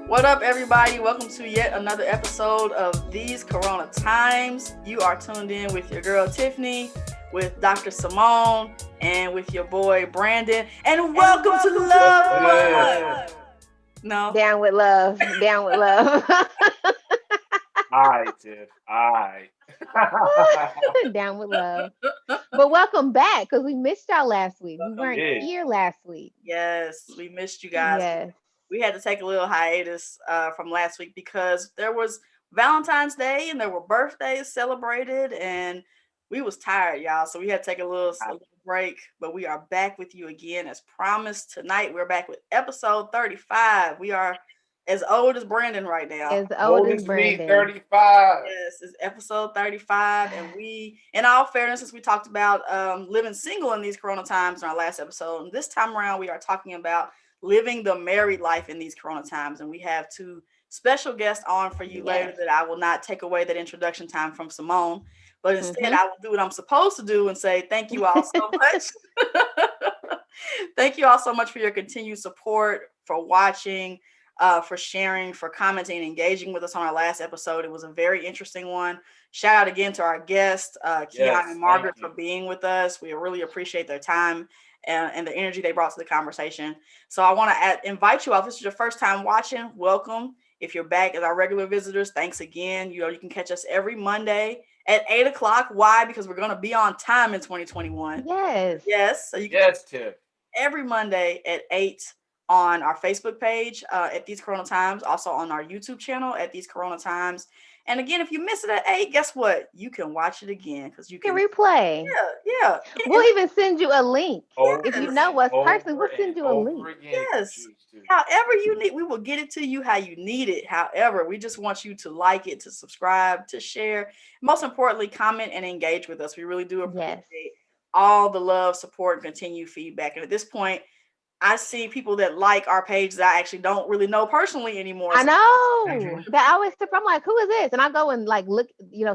What up, everybody? Welcome to yet another episode of These Corona Times. You are tuned in with your girl Tiffany, with Dr. Simone, and with your boy Brandon. And welcome to Love One. No. Down with love. Down with love. Aye, Tiff. Aye. Down with love. But welcome back because we missed y'all last week. We weren't Yeah. here last week. Yes, we missed you guys. Yes. We had to take a little hiatus from last week because there was Valentine's Day and there were birthdays celebrated and we was tired, y'all. So we had to take a little break, but we are back with you again as promised. Tonight we're back with episode 35. We are as old as Brandon right now. As old as me, Brandon. 35. Yes, it's episode 35. And we, in all fairness, since we talked about living single in these Corona times in our last episode, and this time around we are talking about living the married life in these Corona times. And we have two special guests on for you later that I will not take away that introduction time from Simone, but instead I will do what I'm supposed to do and say thank you all so much. Thank you all so much for your continued support, for watching, for sharing, for commenting, and engaging with us on our last episode. It was a very interesting one. Shout out again to our guests, Keon and Margaret, for being with us. We really appreciate their time and the energy they brought to the conversation. So I want to invite you all. If this is your first time watching, welcome. If you're back as our regular visitors, thanks again. You can catch us every Monday at 8 o'clock. Why? Because we're going to be on time in 2021. Yes. So you can Tiff. Every Monday at 8 on our Facebook page at These Corona Times, also on our YouTube channel at These Corona Times. And again, if you miss it at 8, guess what? You can watch it again because you can replay. Yeah. We'll even send you a link. If you know us personally, we'll send you a link. Yes. However you need, we will get it to you how you need it. However, we just want you to like it, to subscribe, to share. Most importantly, comment and engage with us. We really do appreciate all the love, support, and continued feedback. And at this point, I see people that like our page that I actually don't really know personally anymore. I know. That always I'm like, who is this? And I go and look,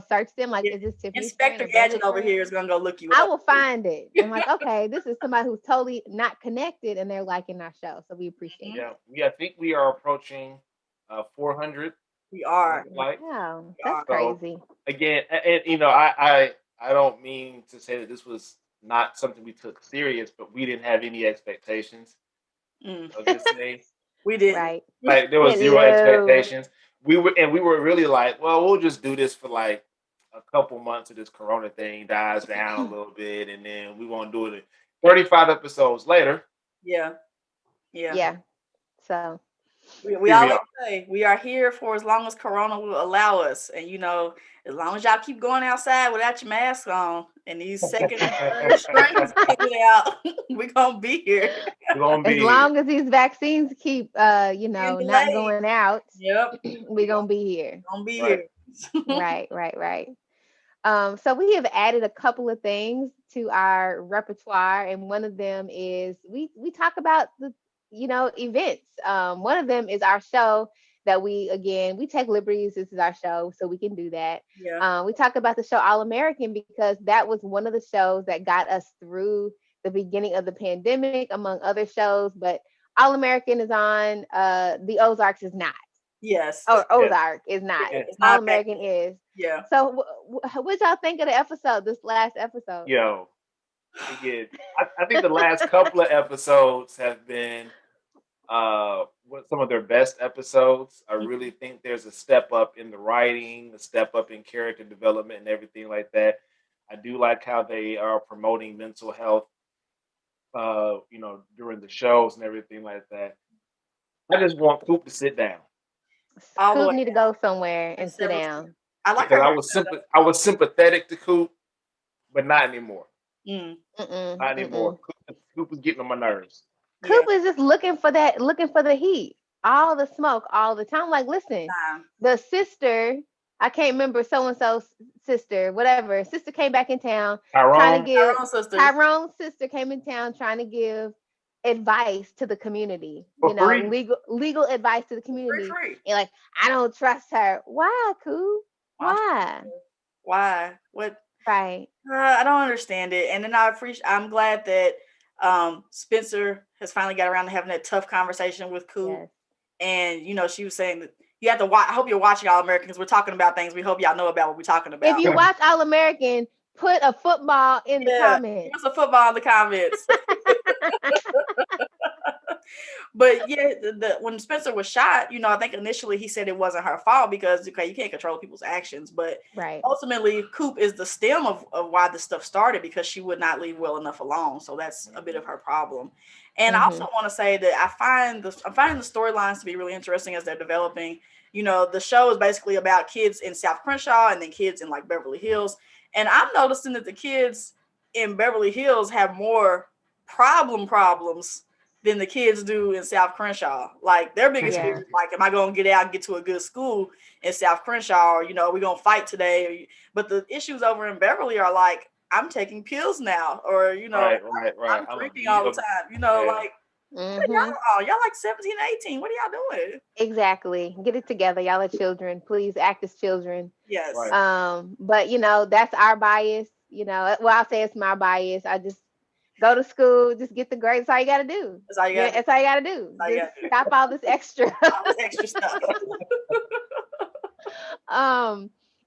search them. Like, is this Tiffany? Inspector Gadget over here is gonna go look you up. I will find it. I'm like, okay, this is somebody who's totally not connected and they're liking our show. So we appreciate it. Yeah, I think we are approaching 400. We are. Wow, that's crazy. Again, and I don't mean to say that this was not something we took serious, but we didn't have any expectations of this thing. We didn't. Right. Like there was zero expectations. We were really like, well, we'll just do this for like a couple months of this Corona thing dies down a little bit, and then we won't do it. 35 episodes later. Yeah. So we always say we are here for as long as Corona will allow us, and as long as y'all keep going outside without your mask on, and these second and third strains coming out, we're gonna be here. As long as these vaccines keep, not going out. Yep, we're gonna be here. Here. Right. So we have added a couple of things to our repertoire, and one of them is we talk about the events. One of them is our show that we take liberties. This is our show, so we can do that. We talk about the show All American because that was one of the shows that got us through the beginning of the pandemic, among other shows. But All American is on. The Ozarks is not. Yes. Or Ozark is not. All American is. Yeah. So what y'all think of the episode? This last episode. Yo, again, I think the last couple of episodes have been some of their best episodes. I really think there's a step up in the writing, a step up in character development, and everything like that. I do like how they are promoting mental health, during the shows and everything like that. I just want Coop to sit down. Coop need to go somewhere and sit down. I was sympathetic to Coop, but not anymore. Not anymore. Coop was getting on my nerves. Coop is just looking for the heat, all the smoke, all the time. Like, listen, the sister, I can't remember so-and-so's sister, whatever. Sister came back in town trying to give Tyrone's sister came in town trying to give advice to the community. Legal advice to the community. And like, I don't trust her. Why, Coop? Why? What? Right. I don't understand it. And then I'm glad that Spencer has finally got around to having that tough conversation with Coop. and she was saying that you have to watch. I hope you're watching All American because we're talking about things we hope y'all know about what we're talking about. If you watch All American, put a football in the comments. Give us a football in the comments. But yeah, when Spencer was shot, I think initially he said it wasn't her fault because you can't control people's actions, but ultimately Coop is the stem of why this stuff started because she would not leave well enough alone. So that's a bit of her problem. And I also want to say that I'm finding the storylines to be really interesting as they're developing. The show is basically about kids in South Crenshaw and then kids in like Beverly Hills. And I'm noticing that the kids in Beverly Hills have more problems than the kids do in South Crenshaw. Like their biggest fear is like, am I going to get out and get to a good school in South Crenshaw? Or, we're going to fight today. But the issues over in Beverly are like, I'm taking pills now. Or, right. I'm drinking all the time. Like, y'all like 17, 18. What are y'all doing? Exactly. Get it together. Y'all are children. Please act as children. Yes. Right. But, that's our bias. Well, I'll say it's my bias. I just go to school, just get the grades. That's all you got to do. That's all you got to do. Just stop all this extra. All this extra stuff.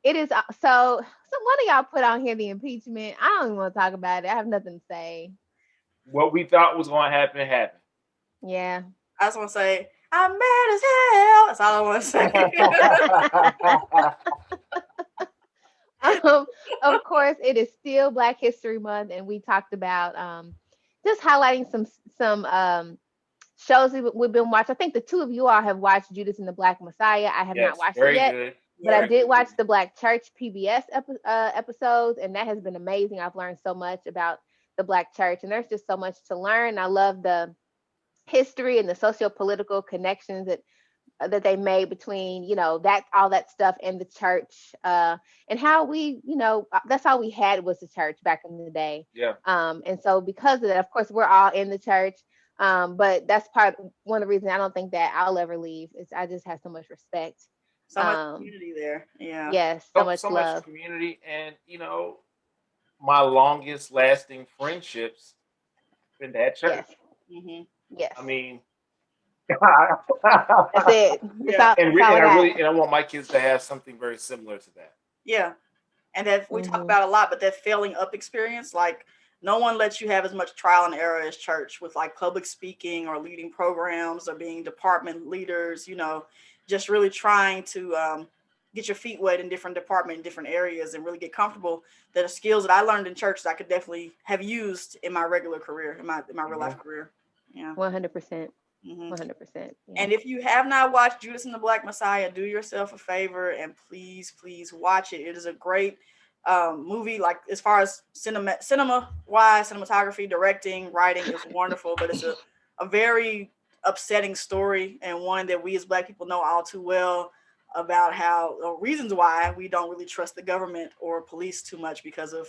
It is so one of y'all put on here the impeachment. I don't even want to talk about it. I have nothing to say. What we thought was going to happen happened. Yeah. I just want to say, I'm mad as hell. That's all I want to say. Of course, it is still Black History Month, and we talked about just highlighting some shows we've been watching. I think the two of you all have watched Judas and the Black Messiah. I have not watched it yet, good. But I did watch the Black Church PBS episodes, and that has been amazing. I've learned so much about the Black Church, and there's just so much to learn. I love the history and the socio-political connections that they made between, that all that stuff and the church, and how we, that's all we had was the church back in the day. Yeah. And so because of that, of course, we're all in the church. But that's one of the reasons I don't think that I'll ever leave. Is I just have so much respect. So much community there. Yeah. Yes. So much love. Much community, and my longest lasting friendships in that church. Yes. Mm-hmm. Yes. I mean, that's it. Yeah. I want my kids to have something very similar to that. Yeah. And that we talk about a lot, but that failing up experience, like no one lets you have as much trial and error as church with like public speaking or leading programs or being department leaders, just really trying to get your feet wet in different departments, in different areas, and really get comfortable. That are skills that I learned in church that I could definitely have used in my regular career, in my real life career. Yeah. 100%. 100%. Yeah. And if you have not watched Judas and the Black Messiah, do yourself a favor and please watch it. It is a great movie. Like as far as cinema wise, cinematography, directing, writing is wonderful, but it's a very upsetting story, and one that we as Black people know all too well about how reasons why we don't really trust the government or police too much because of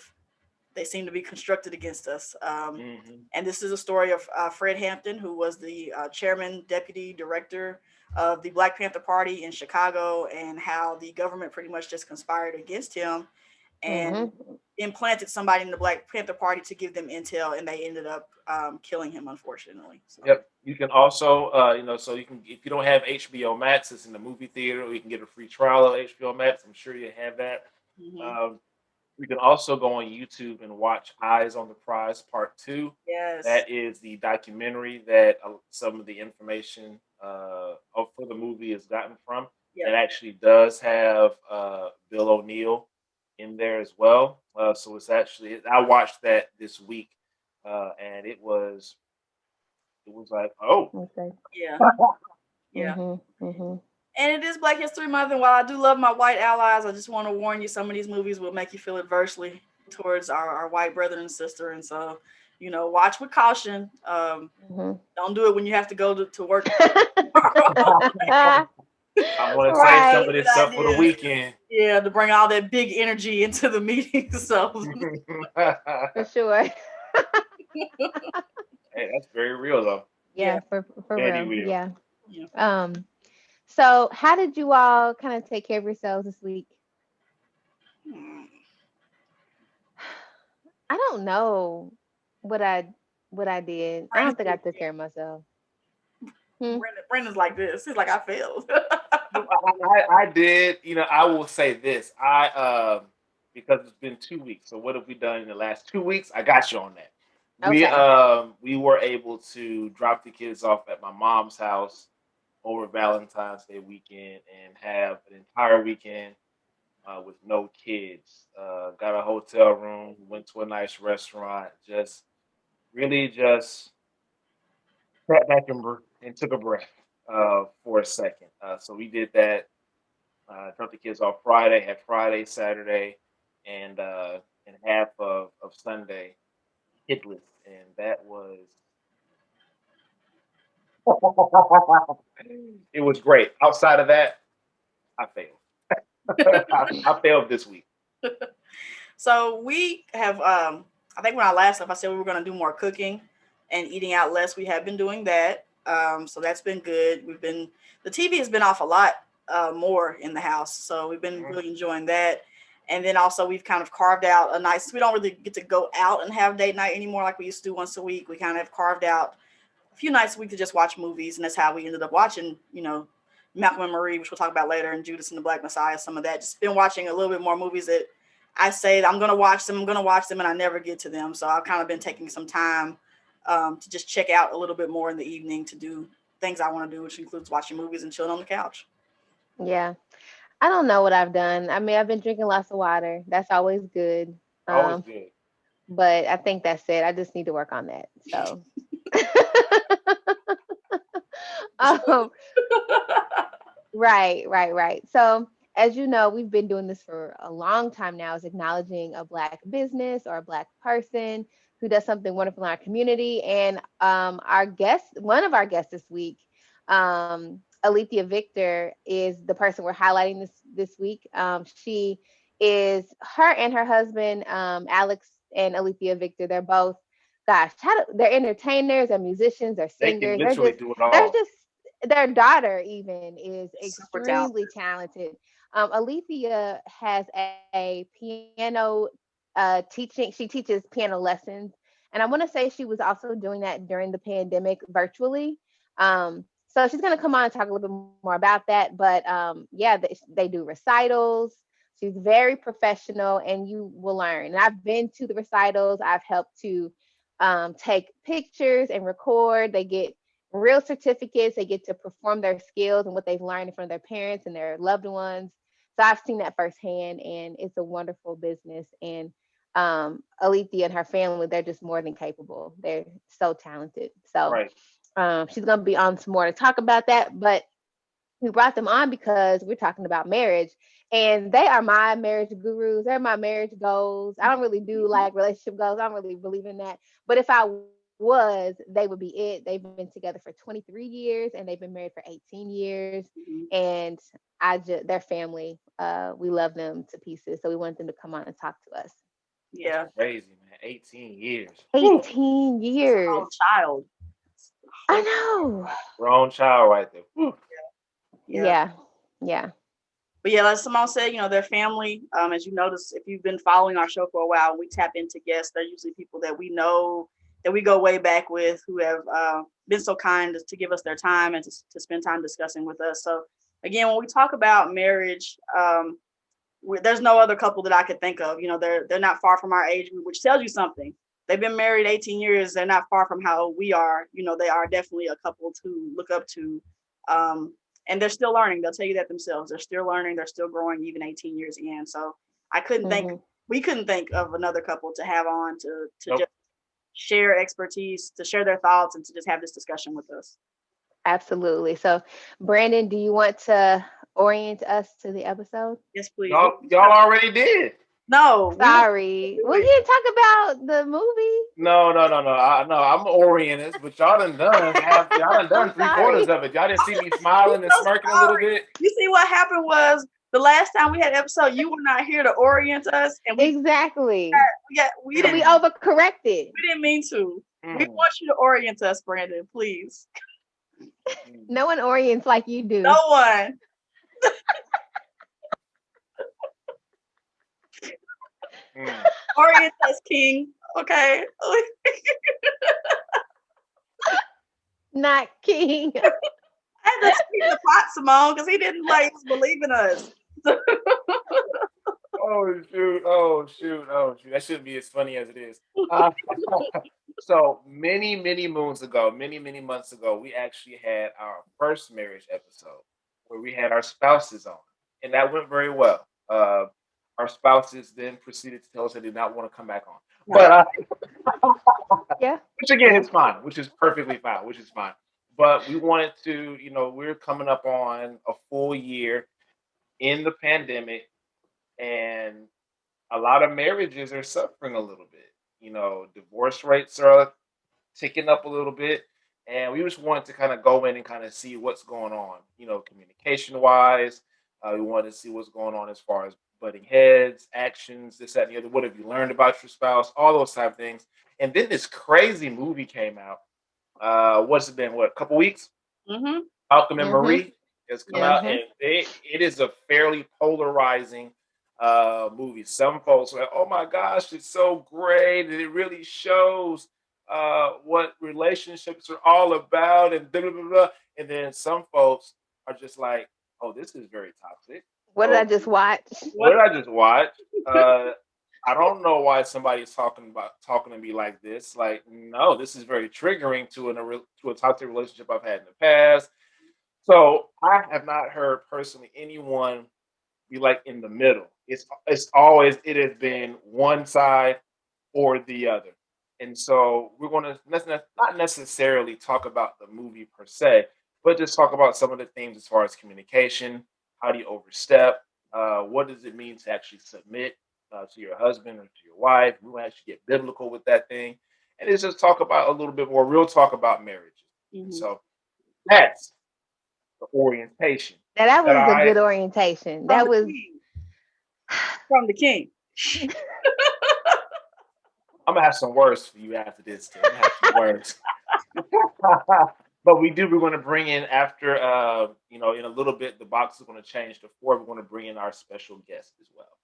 they seem to be constructed against us. And this is a story of Fred Hampton, who was the chairman, deputy director of the Black Panther Party in Chicago, and how the government pretty much just conspired against him and implanted somebody in the Black Panther Party to give them intel, and they ended up killing him, unfortunately. So. Yep. You can also, so you can, if you don't have HBO Max, it's in the movie theater, or you can get a free trial of HBO Max. I'm sure you have that. You can also go on YouTube and watch Eyes on the Prize Part 2. Yes. That is the documentary that some of the information for the movie is gotten from. Yep. It actually does have Bill O'Neill in there as well. So it's actually, I watched that this week, and it was like, oh. Okay. Yeah. Yeah. And it is Black History Month, and while I do love my white allies, I just want to warn you, some of these movies will make you feel adversely towards our white brother and sister. And so, watch with caution. Don't do it when you have to go to work. I want to save some of this stuff for the weekend. Yeah, to bring all that big energy into the meeting. So for sure. Hey, that's very real though. Yeah, for real. Yeah. So how did you all kind of take care of yourselves this week? I don't know what I did. I don't think I took care of myself. Brendan's like this. He's like, I failed. I did. I will say this. Because it's been 2 weeks. So what have we done in the last 2 weeks? I got you on that. We were able to drop the kids off at my mom's house over Valentine's Day weekend and have an entire weekend with no kids. Got a hotel room, went to a nice restaurant, just really just sat back and took a breath for a second. So we did that. Dropped the kids off Friday, had Friday, Saturday, and half of Sunday kidless, and that was it was great. Outside of that, I failed. I failed this week. So we have, I think when I last left, I said we were going to do more cooking and eating out less. We have been doing that. So that's been good. The TV has been off a lot more in the house. So we've been really enjoying that. And then also we've kind of carved out we don't really get to go out and have date night anymore like we used to do once a week. We kind of have carved out a few nights a week to just watch movies. And that's how we ended up watching, Malcolm and Marie, which we'll talk about later, and Judas and the Black Messiah, some of that. Just been watching a little bit more movies that I say that I'm going to watch them, and I never get to them. So I've kind of been taking some time to just check out a little bit more in the evening to do things I want to do, which includes watching movies and chilling on the couch. Yeah. I don't know what I've done. I mean, I've been drinking lots of water. That's always good. Always good. But I think that's it. I just need to work on that. So. Right. So, as you know, we've been doing this for a long time now, is acknowledging a Black business or a Black person who does something wonderful in our community. And one of our guests this week, Alethea Victor, is the person we're highlighting this week. She is her and her husband, Alex and Alethea Victor. They're both, they're entertainers, they're musicians, they're singers. They can literally do it all. Their daughter even is extremely talented. Alethea has a piano teaching. She teaches piano lessons, and I want to say she was also doing that during the pandemic virtually. So she's going to come on and talk a little bit more about that. But yeah, they do recitals. She's very professional, and you will learn. And I've been to the recitals. I've helped to take pictures and record. They get real certificates. They get to perform their skills and what they've learned in front of their parents and their loved ones. So I've seen that firsthand, and it's a wonderful business. And Alethea and her family, they're just more than capable. They're so talented. So she's going to be on some more to talk about that. But we brought them on because we're talking about marriage, and they are my marriage gurus. They're my marriage goals. I don't really do like relationship goals. I don't really believe in that. But if I was, they would be it. They've been together for 23 years and they've been married for 18 years. And their family, we love them to pieces. So we want them to come on and talk to us. Yeah. That's crazy, man. 18 years. 18 years. Grown child. I know. Grown child right there. Yeah. But yeah, like Simone said, their family, as you notice, if you've been following our show for a while, we tap into guests. They're usually people that we know, that we go way back with, who have been so kind to give us their time and to spend time discussing with us. So again, when we talk about marriage, there's no other couple that I could think of. They're not far from our age group, which tells you something. They've been married 18 years. They're not far from how old we are. They are definitely a couple to look up to. And they're still learning. They'll tell you that themselves. They're still learning. They're still growing even 18 years in. So we couldn't think of another couple to have on to just share expertise, to share their thoughts, and to just have this discussion with us. Absolutely. So, Brandon, do you want to orient us to the episode? Yes, please. Y'all already did. No. Sorry. We didn't talk about the movie. No. I'm oriented, but y'all done done 3/4 of it. Y'all didn't see me smiling and smirking a little bit. You see, what happened was the last time we had an episode, you were not here to orient us, and we overcorrected. We didn't mean to. We want you to orient us, Brandon, please. No one orients like you do. No one. Orient us, King. Okay. Not king. I had to speak the pot, Simone, because he didn't like believe in us. Oh shoot! Oh shoot! Oh shoot! That shouldn't be as funny as it is. Uh, so many moons ago, many months ago, we actually had our first marriage episode where we had our spouses on, and that went very well. Our spouses then proceeded to tell us they did not want to come back on, but Yeah. which again is fine, which is perfectly fine, which is fine. But we wanted to, we're coming up on a full year in the pandemic, and a lot of marriages are suffering a little bit. Divorce rates are ticking up a little bit. And we just wanted to kind of go in and kind of see what's going on, communication wise. We wanted to see what's going on as far as butting heads, actions, this, that, and the other. What have you learned about your spouse? All those type of things. And then this crazy movie came out. What's it been? What, a couple weeks? Mm-hmm. Malcolm and Mm-hmm. Marie has come out, and it is a fairly polarizing movie. Some folks are like, "Oh my gosh, it's so great, and it really shows what relationships are all about," and blah, blah, blah, blah. And then some folks are just like, "Oh, this is very toxic." What did I just watch? What did I just watch? I don't know why somebody's talking to me like this. Like, no, this is very triggering to to a toxic relationship I've had in the past. So I have not heard personally anyone be like in the middle. It's always, it has been one side or the other. And so we're going to not necessarily talk about the movie per se, but just talk about some of the themes as far as communication. How do you overstep? What does it mean to actually submit to your husband or to your wife? We will actually get biblical with that thing, and it's just talk about a little bit more real talk about marriage. And so that's the orientation Now, that that was a I. good orientation. From That the was king. From the king. I'm gonna have some words for you after this. Too. I'm gonna have some words. But we're going to bring in after, in a little bit, the box is going to change to 4. We're going to bring in our special guest as well.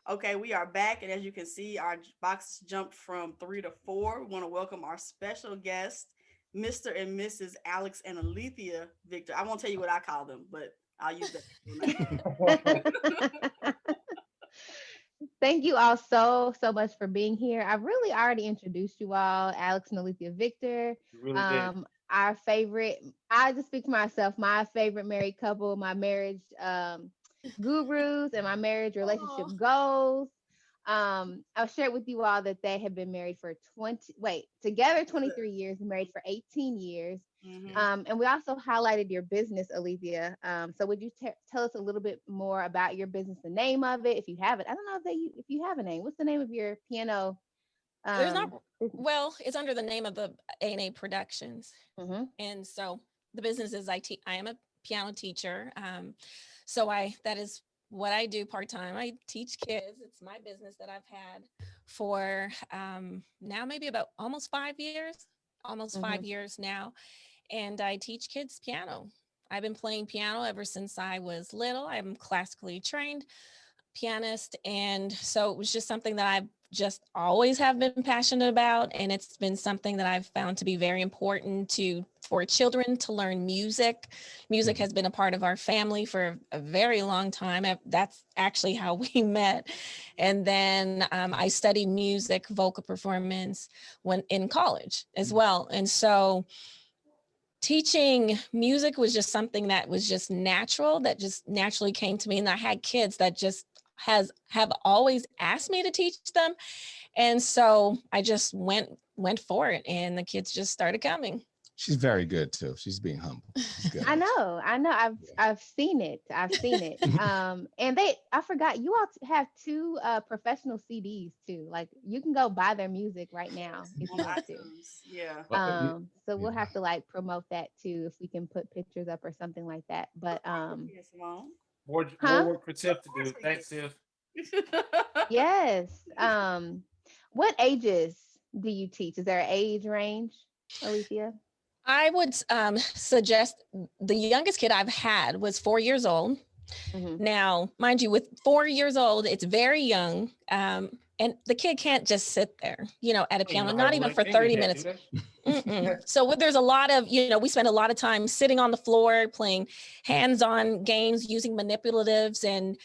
Okay, we are back, and as you can see, our boxes jumped from 3 to 4. We want to welcome our special guest, Mr. and Mrs. Alex and Alethea Victor. I won't tell you what I call them, but I'll use that. Thank you all so much for being here. I've really already introduced you all, Alex and Alethea Victor. You really did. Our favorite, I just speak for myself, my favorite married couple, my marriage gurus, and my marriage relationship goals. I'll share with you all that they have been married for together 23 years, married for 18 years. Mm-hmm. And we also highlighted your business, Alethea. So would you tell us a little bit more about your business, the name of it, if you have it? I don't know if you have a name. What's the name of your piano? There's not. Well, it's under the name of the A&A Productions, and so the business is I am a piano teacher. So that is what I do part time. I teach kids. It's my business that I've had for now maybe about almost 5 years, 5 years now, and I teach kids piano. I've been playing piano ever since I was little. I'm classically trained pianist, and so it was just something that I've just always have been passionate about, and it's been something that I've found to be very important for children to learn music. Music has been a part of our family for a very long time. That's actually how we met. And then I studied music, vocal performance when in college as well. And so teaching music was just something that was just natural, that just naturally came to me. And I had kids that just have always asked me to teach them. And so I just went for it, and the kids just started coming. She's very good too. She's being humble. She's good. I know. I've seen it. And I forgot you all have 2 professional CDs too. Like you can go buy their music right now if you want to. Yeah. So we'll have to promote that too if we can put pictures up or something like that. But more work for Tiff to do. Thanks, Tiff. Yes. What ages do you teach? Is there an age range, Alethea? I would suggest the youngest kid I've had was 4 years old. Now, mind you, with 4 years old, it's very young. And the kid can't just sit there, at a piano, not even for 30 minutes. So there's a lot of, we spend a lot of time sitting on the floor, playing hands-on games, using manipulatives and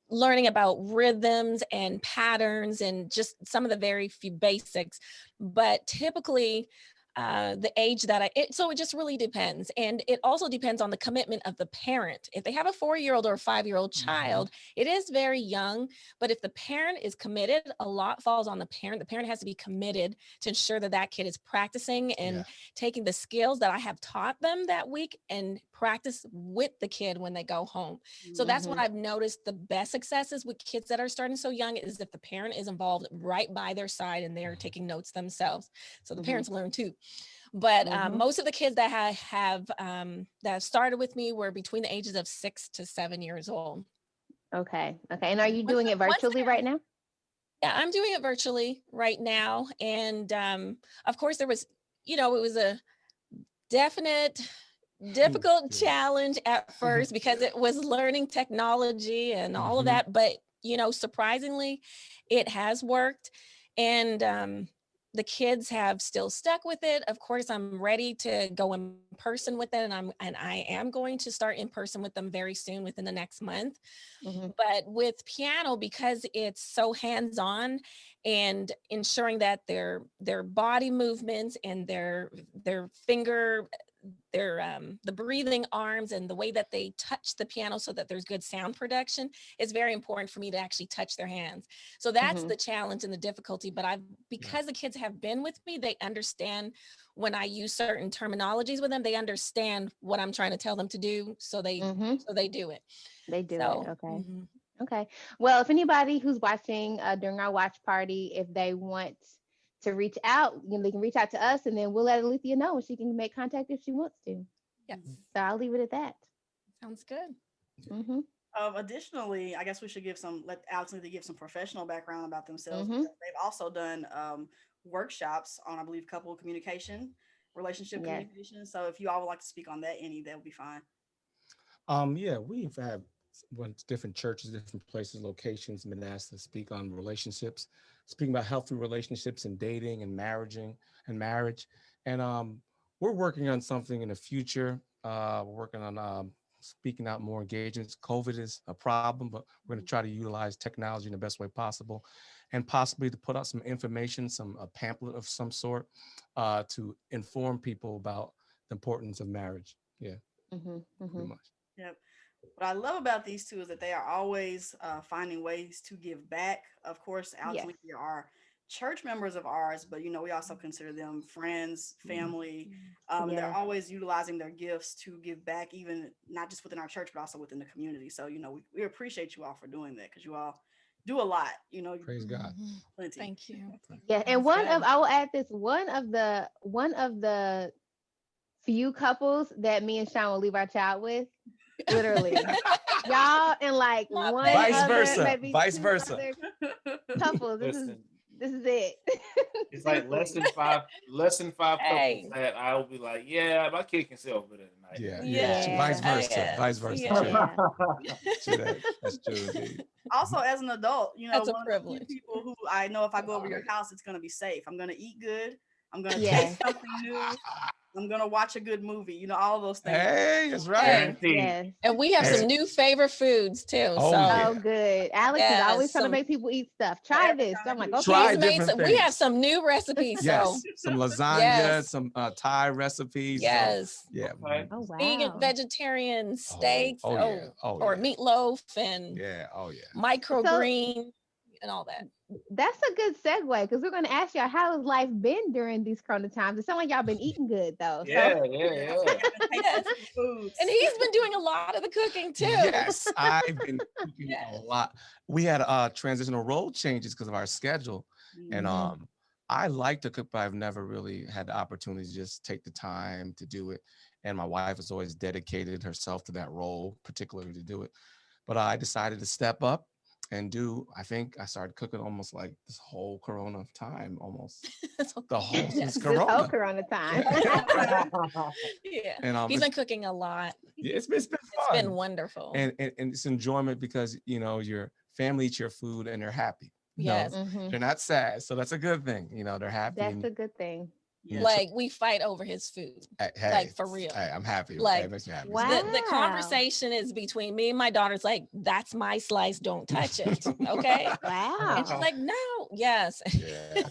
learning about rhythms and patterns and just some of the very few basics. But typically, the age that so it just really depends. And it also depends on the commitment of the parent. If they have a 4-year-old or a 5-year-old child, it is very young, but if the parent is committed, a lot falls on the parent. The parent has to be committed to ensure that that kid is practicing and taking the skills that I have taught them that week and practice with the kid when they go home. So that's what I've noticed the best successes with kids that are starting so young is if the parent is involved right by their side and they're taking notes themselves. So the parents learn too. But most of the kids that have started with me were between the ages of 6 to 7 years old. Okay. And are you doing it virtually right now? Yeah, I'm doing it virtually right now. And of course, there was, it was a definite difficult challenge at first because it was learning technology and all of that. But, surprisingly, it has worked. And the kids have still stuck with it. Of course, I'm ready to go in person with it. And I am going to start in person with them very soon within the next month. But with piano, because it's so hands-on and ensuring that their body movements and their finger, the breathing arms and the way that they touch the piano so that there's good sound production is very important for me to actually touch their hands. So that's the challenge and the difficulty. But because the kids have been with me, they understand when I use certain terminologies with them, they understand what I'm trying to tell them to do. So they do it. They do it. Okay. Okay. Well, if anybody who's watching during our watch party, if they want to reach out, they can reach out to us and then we'll let Alethea know and she can make contact if she wants to. Yes. So I'll leave it at that. Sounds good. Additionally, I guess we should let Alex give some professional background about themselves. They've also done workshops on, I believe, couple communication, relationship communication. So if you all would like to speak on that, that would be fine. We've had different churches, different places, locations, been asked to speak on relationships, speaking about healthy relationships and dating and marriage. And we're working on something in the future. We're working on speaking out more engagements. COVID is a problem, but we're going to try to utilize technology in the best way possible and possibly to put out some information, a pamphlet of some sort to inform people about the importance of marriage. Pretty much. Yep. What I love about these two is that they are always finding ways to give back. Of course, Alex and Alethea are church members of ours, but we also consider them friends, family. They're always utilizing their gifts to give back, even not just within our church, but also within the community. So, we appreciate you all for doing that because you all do a lot. Praise God. Plenty. Thank you. Yeah, and I will add this, one of the few couples that me and Sean will leave our child with. Literally, y'all, and like one vice other, versa, maybe vice versa. Couples. This is it. It's like less than five couples that I'll be like, yeah, my kid can sit over there tonight. Yeah. Vice versa. Vice versa. Yeah. That's true. Also, as an adult, that's one a privilege. Of the people who I know if I go over your house, it's going to be safe. I'm going to eat good. I'm going to taste something new. I'm going to watch a good movie. All those things. Hey, that's right. Yes. And we have some new favorite foods too. Oh, good. Alex is always trying to make people eat stuff. Try this. I'm like, okay. We have some new recipes. Yes. Some lasagna, some Thai recipes. Yes. Yeah. Oh, wow. Vegan, vegetarian steaks. Or meatloaf and microgreen and all that. That's a good segue because we're going to ask y'all how has life been during these corona times. It sounds like y'all been eating good though. Yeah. And he's been doing a lot of the cooking too. Yes, I've been cooking a lot. We had transitional role changes because of our schedule, and I like to cook, but I've never really had the opportunity to just take the time to do it. And my wife has always dedicated herself to that role, particularly to do it. But I decided to step up and I think I started cooking almost like this whole Corona time, almost the whole since Corona. This whole Corona time. And he's been cooking a lot. Yeah, it's been fun. It's been wonderful. And it's enjoyment because, your family eats your food and they're happy. Yes. They're not sad. So that's a good thing. They're happy. That's a good thing. Like we fight over his food. Hey, like for real. Hey, I'm happy. Like hey, makes me happy. Wow. The conversation is between me and my daughter's like, that's my slice, don't touch it. Okay. Wow. And she's like, no, yes. Yeah.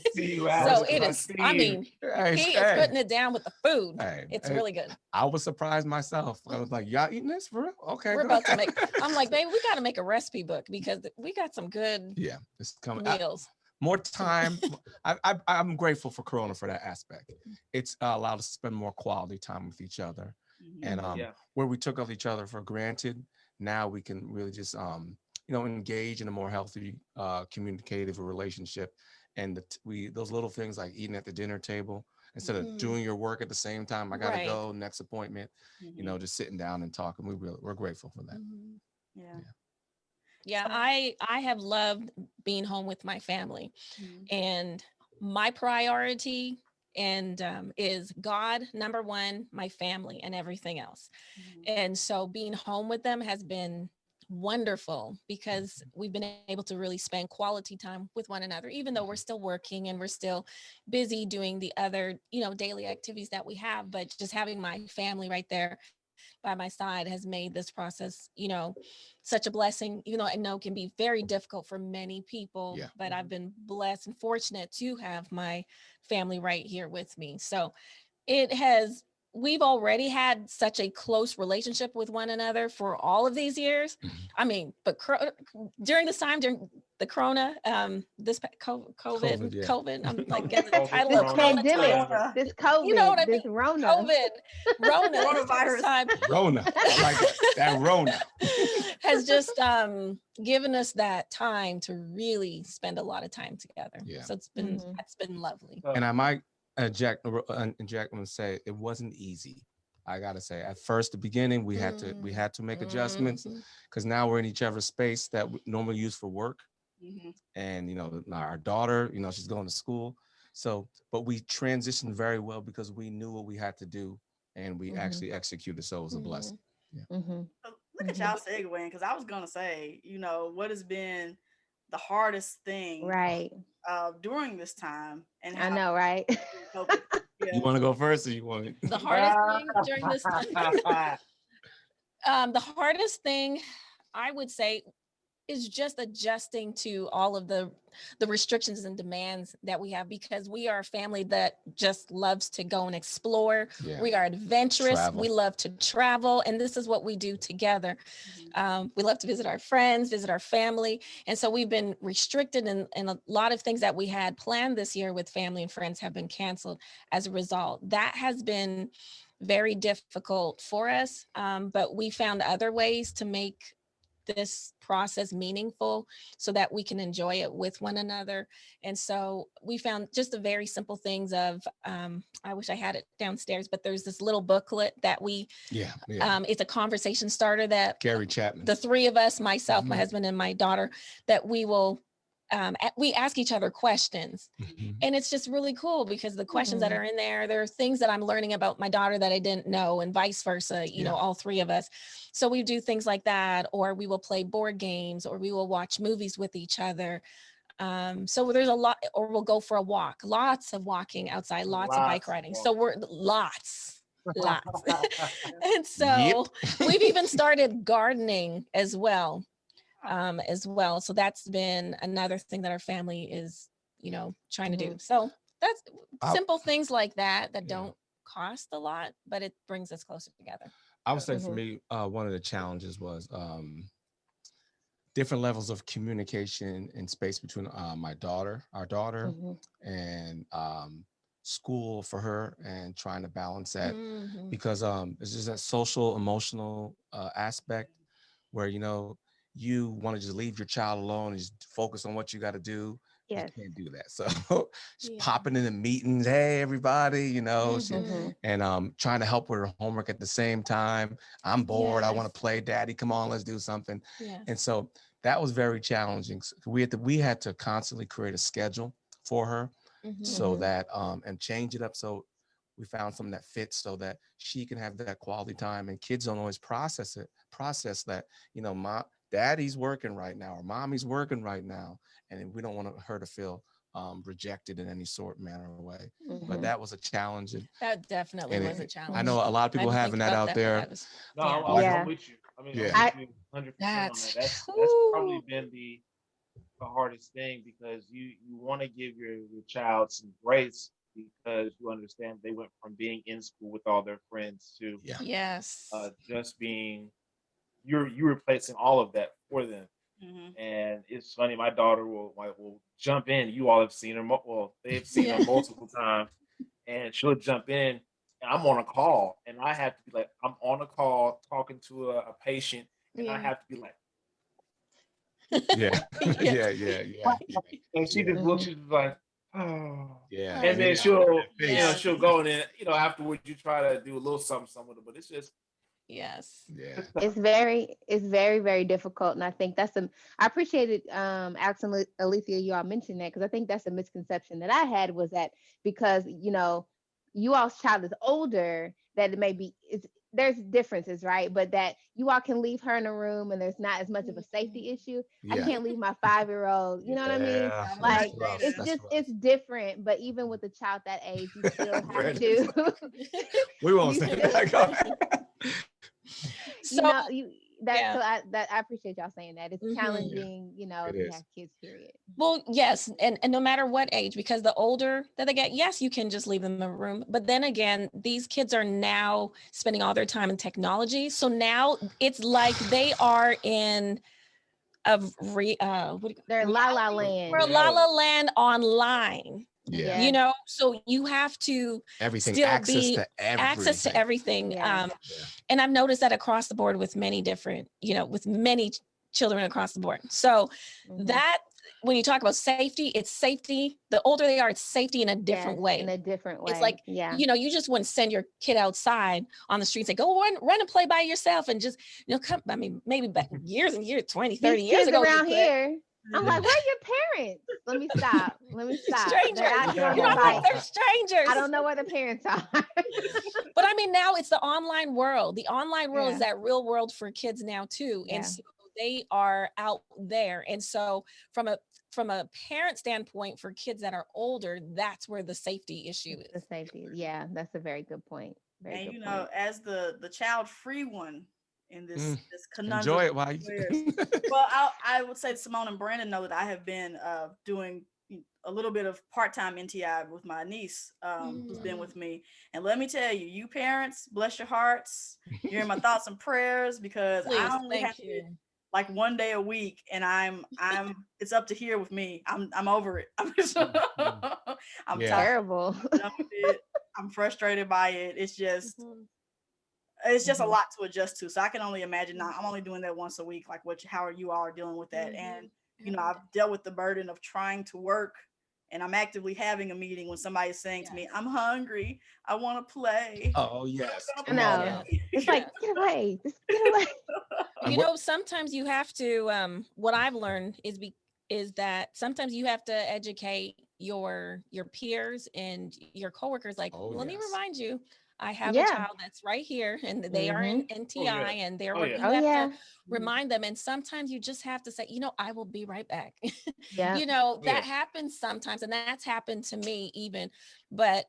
So it is, I mean, he is putting it down with the food. It's really good. I was surprised myself. I was like, y'all eating this for real? Okay. We're about to make, I'm like, baby, we got to make a recipe book because we got some good it's coming. meals. More time. I'm grateful for Corona for that aspect. It's allowed us to spend more quality time with each other. And where we took each other for granted, now we can really just engage in a more healthy communicative relationship. And those little things like eating at the dinner table instead of doing your work at the same time. I gotta go next appointment. Just sitting down and talking. We're grateful for that. Yeah, I have loved being home with my family, and my priority is God, number one, my family, and everything else. And so being home with them has been wonderful because we've been able to really spend quality time with one another, even though we're still working and we're still busy doing the other, daily activities that we have. But just having my family right there by my side has made this process, such a blessing, even though I know it can be very difficult for many people, but I've been blessed and fortunate to have my family right here with me. So we've already had such a close relationship with one another for all of these years. I mean, but during this time, during the Corona, this COVID, I'm like getting the title of pandemic, this COVID, you know what I this mean? Rona. Coronavirus time. Rona, I like that Rona has just given us that time to really spend a lot of time together. So it's been lovely. And I might Jack and say it wasn't easy. I gotta say, at first, the beginning, we had to make adjustments because now we're in each other's space that we normally use for work. And our daughter, she's going to school. So, but we transitioned very well because we knew what we had to do and we actually executed. So it was a blessing. So look at y'all segueing, because I was gonna say, what has been the hardest thing during this time, and I know, right? You want to go first, or you want the hardest thing during this time? The hardest thing, I would say, is just adjusting to all of the restrictions and demands that we have, because we are a family that just loves to go and explore. We are adventurous. We love to travel, and this is what we do together. We love to visit our friends, visit our family. And so we've been restricted, and a lot of things that we had planned this year with family and friends have been canceled as a result. That has been very difficult for us, but we found other ways to make this process meaningful so that we can enjoy it with one another. And so we found just the very simple things of, I wish I had it downstairs, but there's this little booklet that it's a conversation starter that Gary Chapman, the three of us, myself, my husband, and my daughter, that we will we ask each other questions. And it's just really cool because the questions that are in there are things that I'm learning about my daughter that I didn't know, and vice versa, all three of us. So we do things like that, or we will play board games, or we will watch movies with each other. So there's a lot, or we'll go for a walk, lots of walking outside, lots of bike riding. So we're lots. And so we've even started gardening as well. So that's been another thing that our family is, trying to do. So that's simple things like that don't cost a lot, but it brings us closer together. I would say for me, one of the challenges was different levels of communication and space between our daughter, and school for her, and trying to balance that because it's just that social, emotional aspect where, you want to just leave your child alone and just focus on what you got to do. You can't do that. So she's popping in the meetings. Hey, everybody, and trying to help with her homework at the same time. I'm bored. I want to play. Daddy, come on, let's do something. And so that was very challenging. We had to constantly create a schedule for her so that and change it up. So we found something that fits so that she can have that quality time, and kids don't always process that, Daddy's working right now, or mommy's working right now. And we don't want her to feel rejected in any sort, manner, or way. But that was a challenge. That definitely was a challenge. I know a lot of people having that out there. I'm with you. I mean, I'm with you 100% on that. That's probably been the hardest thing, because you want to give your child some grace, because you understand they went from being in school with all their friends to just being you're replacing all of that for them. And it's funny, my daughter will jump in. You all have seen her. They've seen her multiple times, and she'll jump in. And I'm on a call, and I have to be like, I'm on a call talking to a patient, and I have to be like, yeah. And she just looks, she's like, oh, yeah. And then she'll go, and then afterwards you try to do a little something with her, but it's just. It's very, very difficult. And I think I appreciated Alex and Alethea, you all mentioned that, because I think that's a misconception that I had, was that because, you all's child is older, that it may be, there's differences, right? But that you all can leave her in a room and there's not as much of a safety issue. I can't leave my 5-year-old, you know what I mean? Like, it's different, but even with a child that age, you still have to. We won't say that. I appreciate y'all saying that. It's challenging, if you have kids, period. Well, yes. And no matter what age, because the older that they get, yes, you can just leave them in the room. But then again, these kids are now spending all their time in technology. So now it's like they are in they're La La Land. We're La La Land online. Yeah. So you have to everything, still access to everything. And I've noticed that across the board with many different, with many children across the board. So that, when you talk about safety, it's safety. The older they are, it's safety in a different way. It's like, you just wouldn't send your kid outside on the street and say, go run and play by yourself, and just, come. I mean, maybe back years and years, 20, 30 years ago. Around here, I'm like, where are your parents? Let me stop. Strangers. You don't think they're strangers. I don't know where the parents are. But I mean, now it's the online world. The online world is that real world for kids now too. And so they are out there. And so from a parent standpoint, for kids that are older, that's where the safety issue is. The safety. Yeah, that's a very good point. As the child-free one in this conundrum. Enjoy it while you Well, I would say Simone and Brandon know that I have been doing a little bit of part-time NTI with my niece, who's been with me. And let me tell you, you parents, bless your hearts. You're in my thoughts and prayers, because I only have like one day a week, and I'm it's up to here with me. I'm over it. I'm terrible. I'm frustrated by it. It's just it's just a lot to adjust to. So I can only imagine now. I'm only doing that once a week. Like how you all are dealing with that. And I've dealt with the burden of trying to work, and I'm actively having a meeting when somebody's saying to me, I'm hungry, I want to play. Oh yes. No. It's like, get away. Just get away. Sometimes you have to, what I've learned is that sometimes you have to educate your peers and your coworkers. Like, let me remind you, I have a child that's right here, and they are in NTI, and they're working. You have to remind them. And sometimes you just have to say, I will be right back. That happens sometimes, and that's happened to me even. But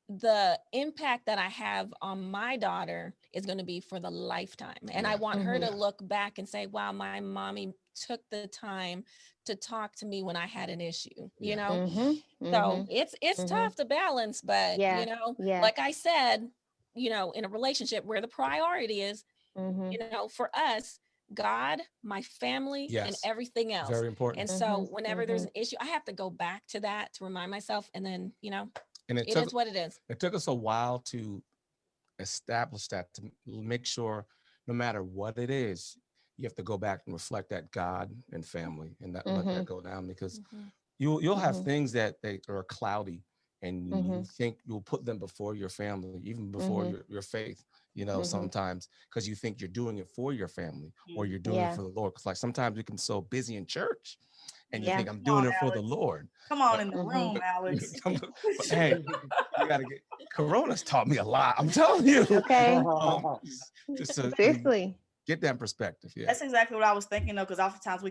the impact that I have on my daughter is going to be for the lifetime. And I want her to look back and say, wow, my mommy took the time to talk to me when I had an issue, So it's tough to balance, but like I said, in a relationship where the priority is, for us, God, my family, and everything else. Very important. And so whenever there's an issue, I have to go back to that to remind myself, and then, and it is what it is. It took us a while to establish that, to make sure no matter what it is, you have to go back and reflect that God and family, and that let that go down, because you'll have things that they are cloudy, and you think you'll put them before your family, even before your faith, sometimes, because you think you're doing it for your family or you're doing it for the Lord. Because like sometimes we can be so busy in church, and you think I'm doing it for the Lord. Come on in the room, Alex. Hey, you gotta get. Corona's taught me a lot. I'm telling you. Okay. Just Seriously. Get that perspective. Yeah. That's exactly what I was thinking though, because oftentimes we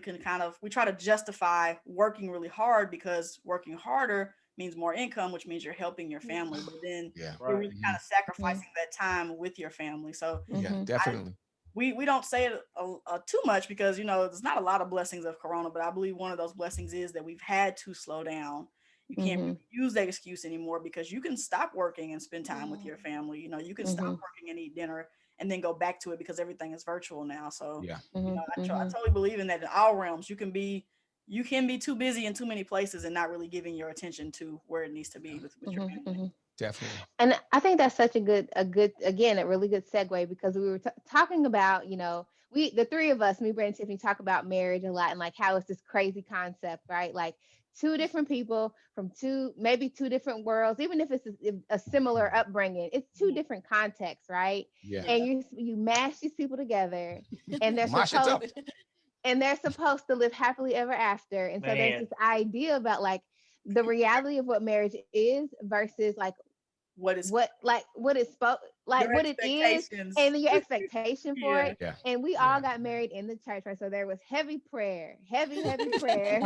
try to justify working really hard because working harder means more income, which means you're helping your family. But then you're really kind of sacrificing that time with your family. So yeah, definitely. We don't say it too much because, there's not a lot of blessings of Corona, but I believe one of those blessings is that we've had to slow down. You can't really use that excuse anymore because you can stop working and spend time with your family. You can stop working and eat dinner and then go back to it because everything is virtual now. So, I totally believe in that in all realms. You can be too busy in too many places and not really giving your attention to where it needs to be with your family. Definitely. And I think that's such a really good segue, because we were talking about, the three of us, me, Brent, and Tiffany, talk about marriage a lot and like how it's this crazy concept, right? Like two different people from maybe two different worlds, even if it's a similar upbringing, it's two different contexts, right? Yeah. And you mash these people together and they're supposed to live happily ever after. And so there's this idea about like the reality of what marriage is versus like what it is, and your expectation for it. Yeah. And we all got married in the church, right? So there was heavy prayer, heavy prayer,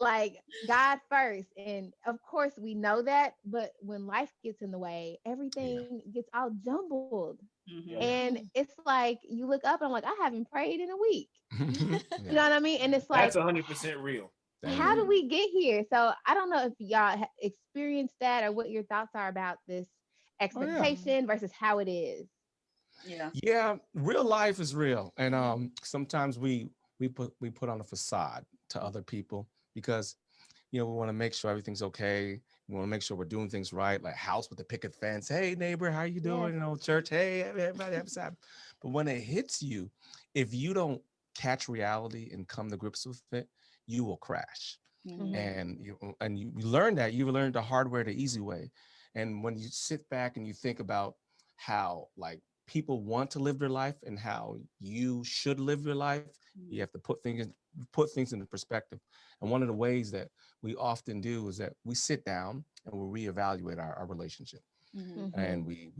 like God first. And of course we know that, but when life gets in the way, everything gets all jumbled. And it's like you look up and I'm like, I haven't prayed in a week. You know what I mean? And it's like, that's 100% real. How do we get here? So I don't know if y'all experienced that or what your thoughts are about this expectation versus how it is. Yeah, real life is real, and sometimes we put on a facade to other people because we want to make sure everything's okay. We want to make sure we're doing things right, like house with the picket fence. Hey neighbor, how you doing? Church. Hey everybody, have. But when it hits you, if you don't catch reality and come to grips with it, you will crash. And you learn that. You learn the hard way, the easy way. And when you sit back and you think about how like people want to live their life and how you should live your life, you have to put things into perspective. And one of the ways that we often do is that we sit down and we reevaluate our relationship. And we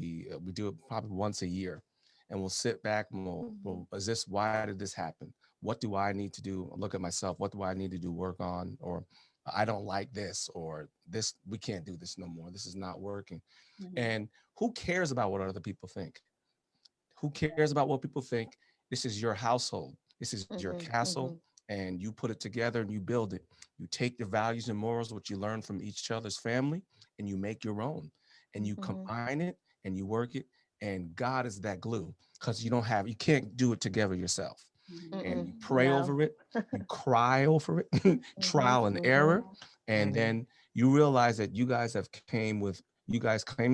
do it probably once a year. And we'll sit back and why did this happen? What do I need to do? Look at myself. What do I need to do work on? Or I don't like this, or this, we can't do this no more. This is not working. And who cares about what other people think? Who cares about what people think? This is your household. This is your castle, and you put it together and you build it. You take your values and morals, what you learn from each other's family, and you make your own. And you combine it and you work it. And God is that glue, because you can't do it together yourself. And you pray over it, you cry over it, trial and error. And then you realize that you guys came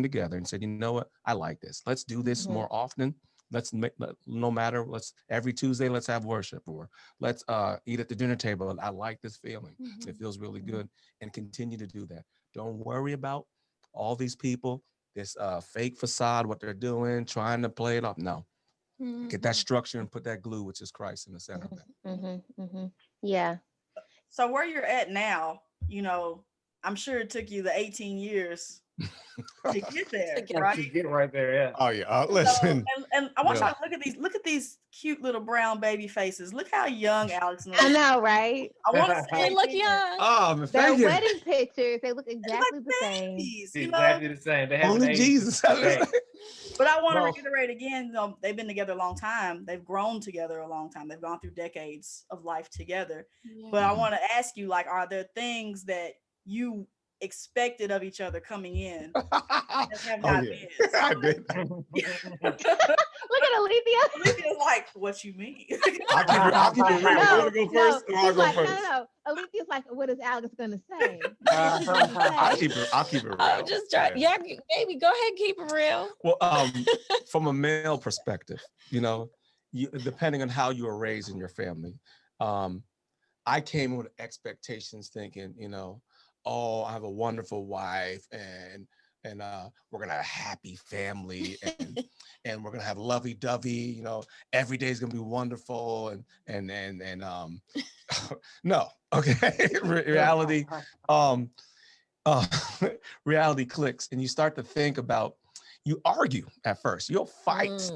together and said, you know what, I like this. Let's do this more often. Let's every Tuesday, let's have worship, or let's eat at the dinner table. I like this feeling. It feels really good. And continue to do that. Don't worry about all these people, this fake facade, what they're doing, trying to play it off. No. Get that structure and put that glue, which is Christ, in the center of that. Yeah. So where you're at now, I'm sure it took you the 18 years to get there, right? To get right there, yeah. Oh yeah. Listen. So, and I want y'all to look at these cute little brown baby faces. Look how young Alex looks. I know, right? I want to say they look young. Oh, man, their wedding pictures, they look exactly the same. Exactly the same. They have only Jesus. But I want to reiterate again, they've been together a long time. They've grown together a long time. They've gone through decades of life together. Yeah. But I want to ask you, like, are there things that you expected of each other coming in that have not been? I did. Look at Alethea. Alethea's like, what you mean? I'll keep it real. No, go first? I'll go first. No. Alethea's like, what is Alex gonna say? I'll keep it real. I'll just try. Yeah, baby, go ahead, keep it real. Well, from a male perspective, depending on how you were raised in your family, I came with expectations thinking, oh, I have a wonderful wife, and we're gonna have a happy family, and we're gonna have lovey-dovey. Every day is gonna be wonderful, and no, okay. Reality, reality clicks, and you start to think about. You argue at first. You'll fight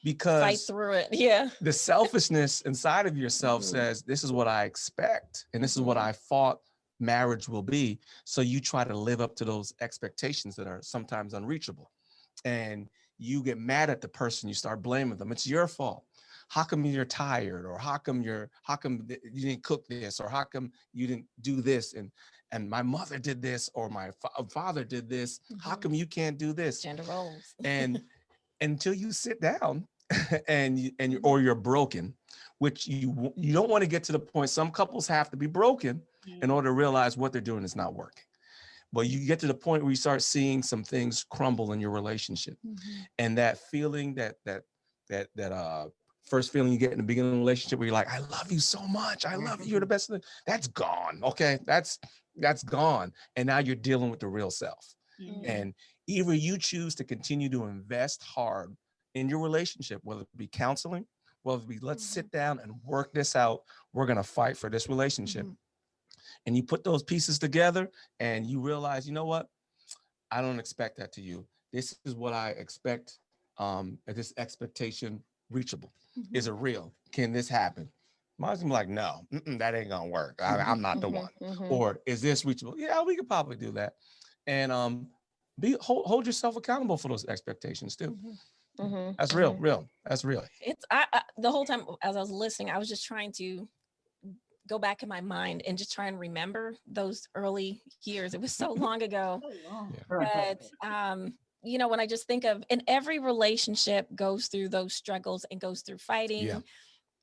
because fight through it. Yeah. The selfishness inside of yourself says, this is what I expect. And this is what I thought marriage will be. So you try to live up to those expectations that are sometimes unreachable. And you get mad at the person, you start blaming them. It's your fault. How come you're tired? Or how come you didn't cook this? Or how come you didn't do this? And my mother did this, or my father did this. How come you can't do this? Gender roles. And until you sit down or you're broken, which you don't want to get to the point. Some couples have to be broken in order to realize what they're doing is not working. But you get to the point where you start seeing some things crumble in your relationship, and that feeling, that first feeling you get in the beginning of the relationship where you're like, I love you so much, I love you, you're the best. That's gone. Okay, that's gone, and now you're dealing with the real self. And either you choose to continue to invest hard in your relationship, whether it be counseling, whether it be let's sit down and work this out. We're gonna fight for this relationship. And you put those pieces together and you realize, you know what? I don't expect that to you. This is what I expect. This expectation reachable. Is it real? Can this happen? Mine's gonna be like, no, that ain't gonna work. I'm not the one. Or is this reachable? Yeah, we could probably do that. And hold yourself accountable for those expectations too. That's real. That's real. It's the whole time as I was listening, I was just trying to go back in my mind and just try and remember those early years. It was so long ago. But you know, when I just think of, and every relationship goes through those struggles and goes through fighting.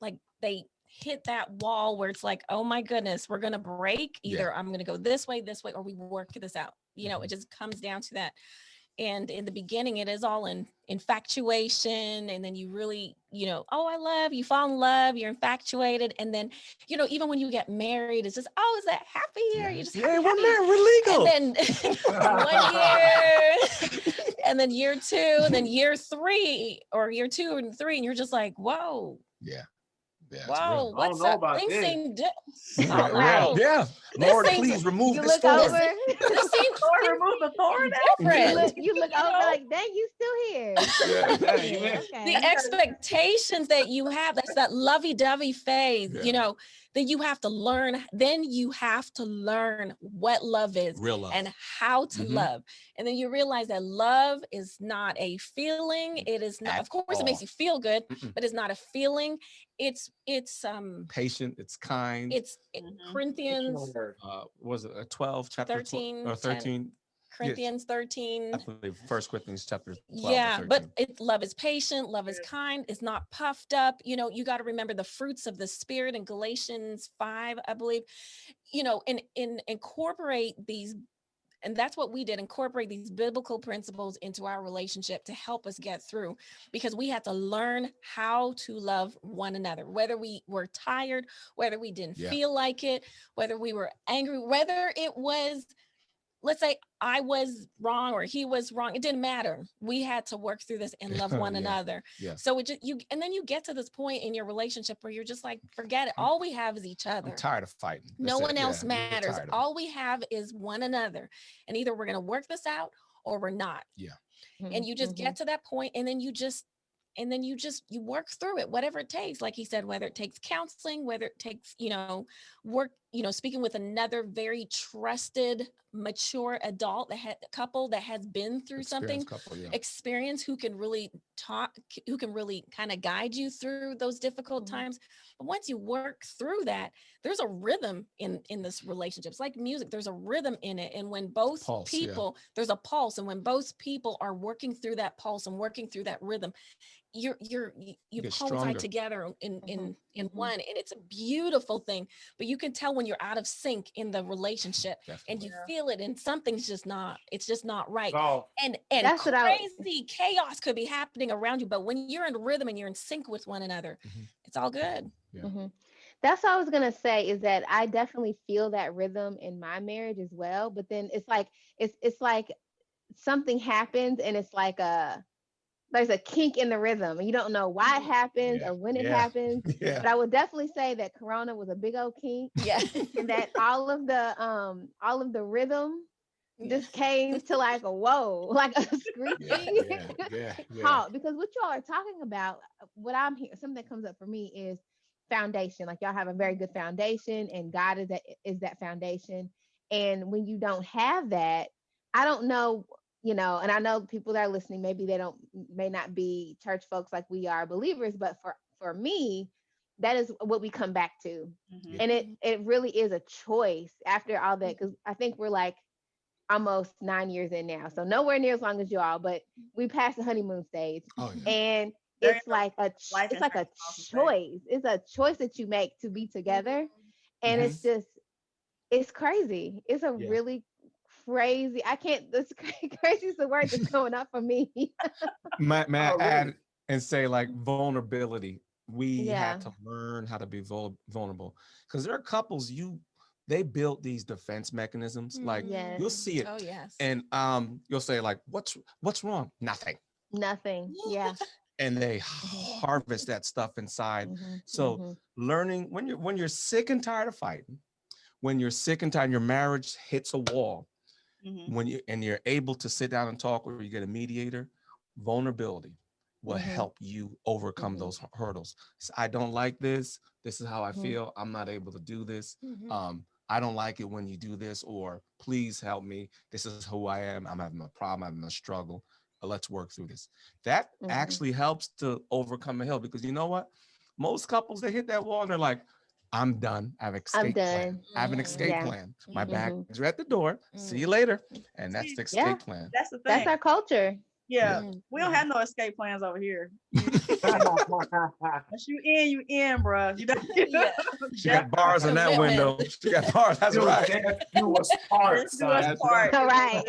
Like they hit that wall where it's like, oh my goodness, we're gonna break. Either I'm gonna go this way, or we work this out. You know, it just comes down to that. And in the beginning, it is all in infatuation. And then you really, you know, oh, I love you, fall in love, you're infatuated. And then, you know, even when you get married, it's just, oh, is that happy here? You just we're married, we're legal. And then 1 year, and then year 2, and then year 3, or year 2 and 3, and you're just like, whoa. Whoa, what's up? Things seem Lord, please remove this thorn. This seems remove the thorn. You look over like, dang, you still here. The expectations that you have, that's that lovey-dovey phase, you know, that you have to learn. Then you have to learn what love is, real love, and how to love. And then you realize that love is not a feeling. It is not, of course, it makes you feel good, but it's not a feeling. It's patient, it's kind. It's Corinthians was it a 12 chapter 13 or 13? Corinthians 13. I believe 1 Corinthians chapter 12. Yeah, but love is patient, love is kind, it's not puffed up. You know, you got to remember the fruits of the spirit in Galatians 5, I believe. You know, and incorporate these. And that's what we did, incorporate these biblical principles into our relationship to help us get through, because we had to learn how to love one another, whether we were tired, whether we didn't feel like it, whether we were angry, whether it was, let's say I was wrong or he was wrong. It didn't matter. We had to work through this and love one another. So it just, and then you get to this point in your relationship where you're just like, forget it. All we have is each other. I'm tired of fighting. No one else matters. All we have is one another. And either we're going to work this out or we're not. And you just get to that point, and then you work through it, whatever it takes. Like he said, whether it takes counseling, whether it takes, you know, work, you know, speaking with another very trusted, mature adult, couple that has been through something, experience, who can really talk, who can really kind of guide you through those difficult times. But once you work through that, there's a rhythm in this relationship. It's like music. There's a rhythm in it. And when both people, there's a pulse. And when both people are working through that pulse and working through that rhythm, you coincide together in one, and it's a beautiful thing. But you can tell when you're out of sync in the relationship, and you feel it, and something's just not, it's just not right. And that's crazy chaos could be happening around you, but when you're in rhythm and you're in sync with one another, it's all good. That's what I was gonna say, is that I definitely feel that rhythm in my marriage as well. But then it's like something happens, and it's like there's a kink in the rhythm, and you don't know why it happens or when it happens. But I would definitely say that Corona was a big old kink. And that all of the rhythm just came to like a whoa, like a screeching halt. Because what y'all are talking about, what I'm hearing, something that comes up for me is foundation. Like y'all have a very good foundation, and God is that foundation. And when you don't have that, I don't know, and I know people that are listening, maybe they may not be church folks like we are believers, but for me, that is what we come back to. Mm-hmm. And it really is a choice after all that, because I think we're like almost 9 years in now, so nowhere near as long as y'all, but we passed the honeymoon stage. And it's like a choice. It's a choice that you make to be together. And it's crazy. It's a really crazy. This crazy is the word that's coming up for me. May I add and say, like, vulnerability. We had to learn how to be vulnerable, because there are couples they built these defense mechanisms. Like you'll see it. Oh yes. And you'll say like, what's wrong? Nothing. Yeah. And they harvest that stuff inside. So learning when you're sick and tired of fighting, when you're sick and tired, your marriage hits a wall, when you're able to sit down and talk, or you get a mediator, vulnerability will help you overcome those hurdles. So, I don't like this. This is how I feel. I'm not able to do this. I don't like it when you do this, or please help me. This is who I am. I'm having a problem. I'm having a struggle. Let's work through this. That actually helps to overcome a hill, because you know what? Most couples, they hit that wall and they're like, I'm done. I have an escape plan. I have an escape plan. My bags are at the door. See you later. And that's the escape plan. That's the thing. That's our culture. Yeah. We don't have no escape plans over here. Once you in, bro. She got bars on that window. She got bars. That's right. Do us part, son. All right.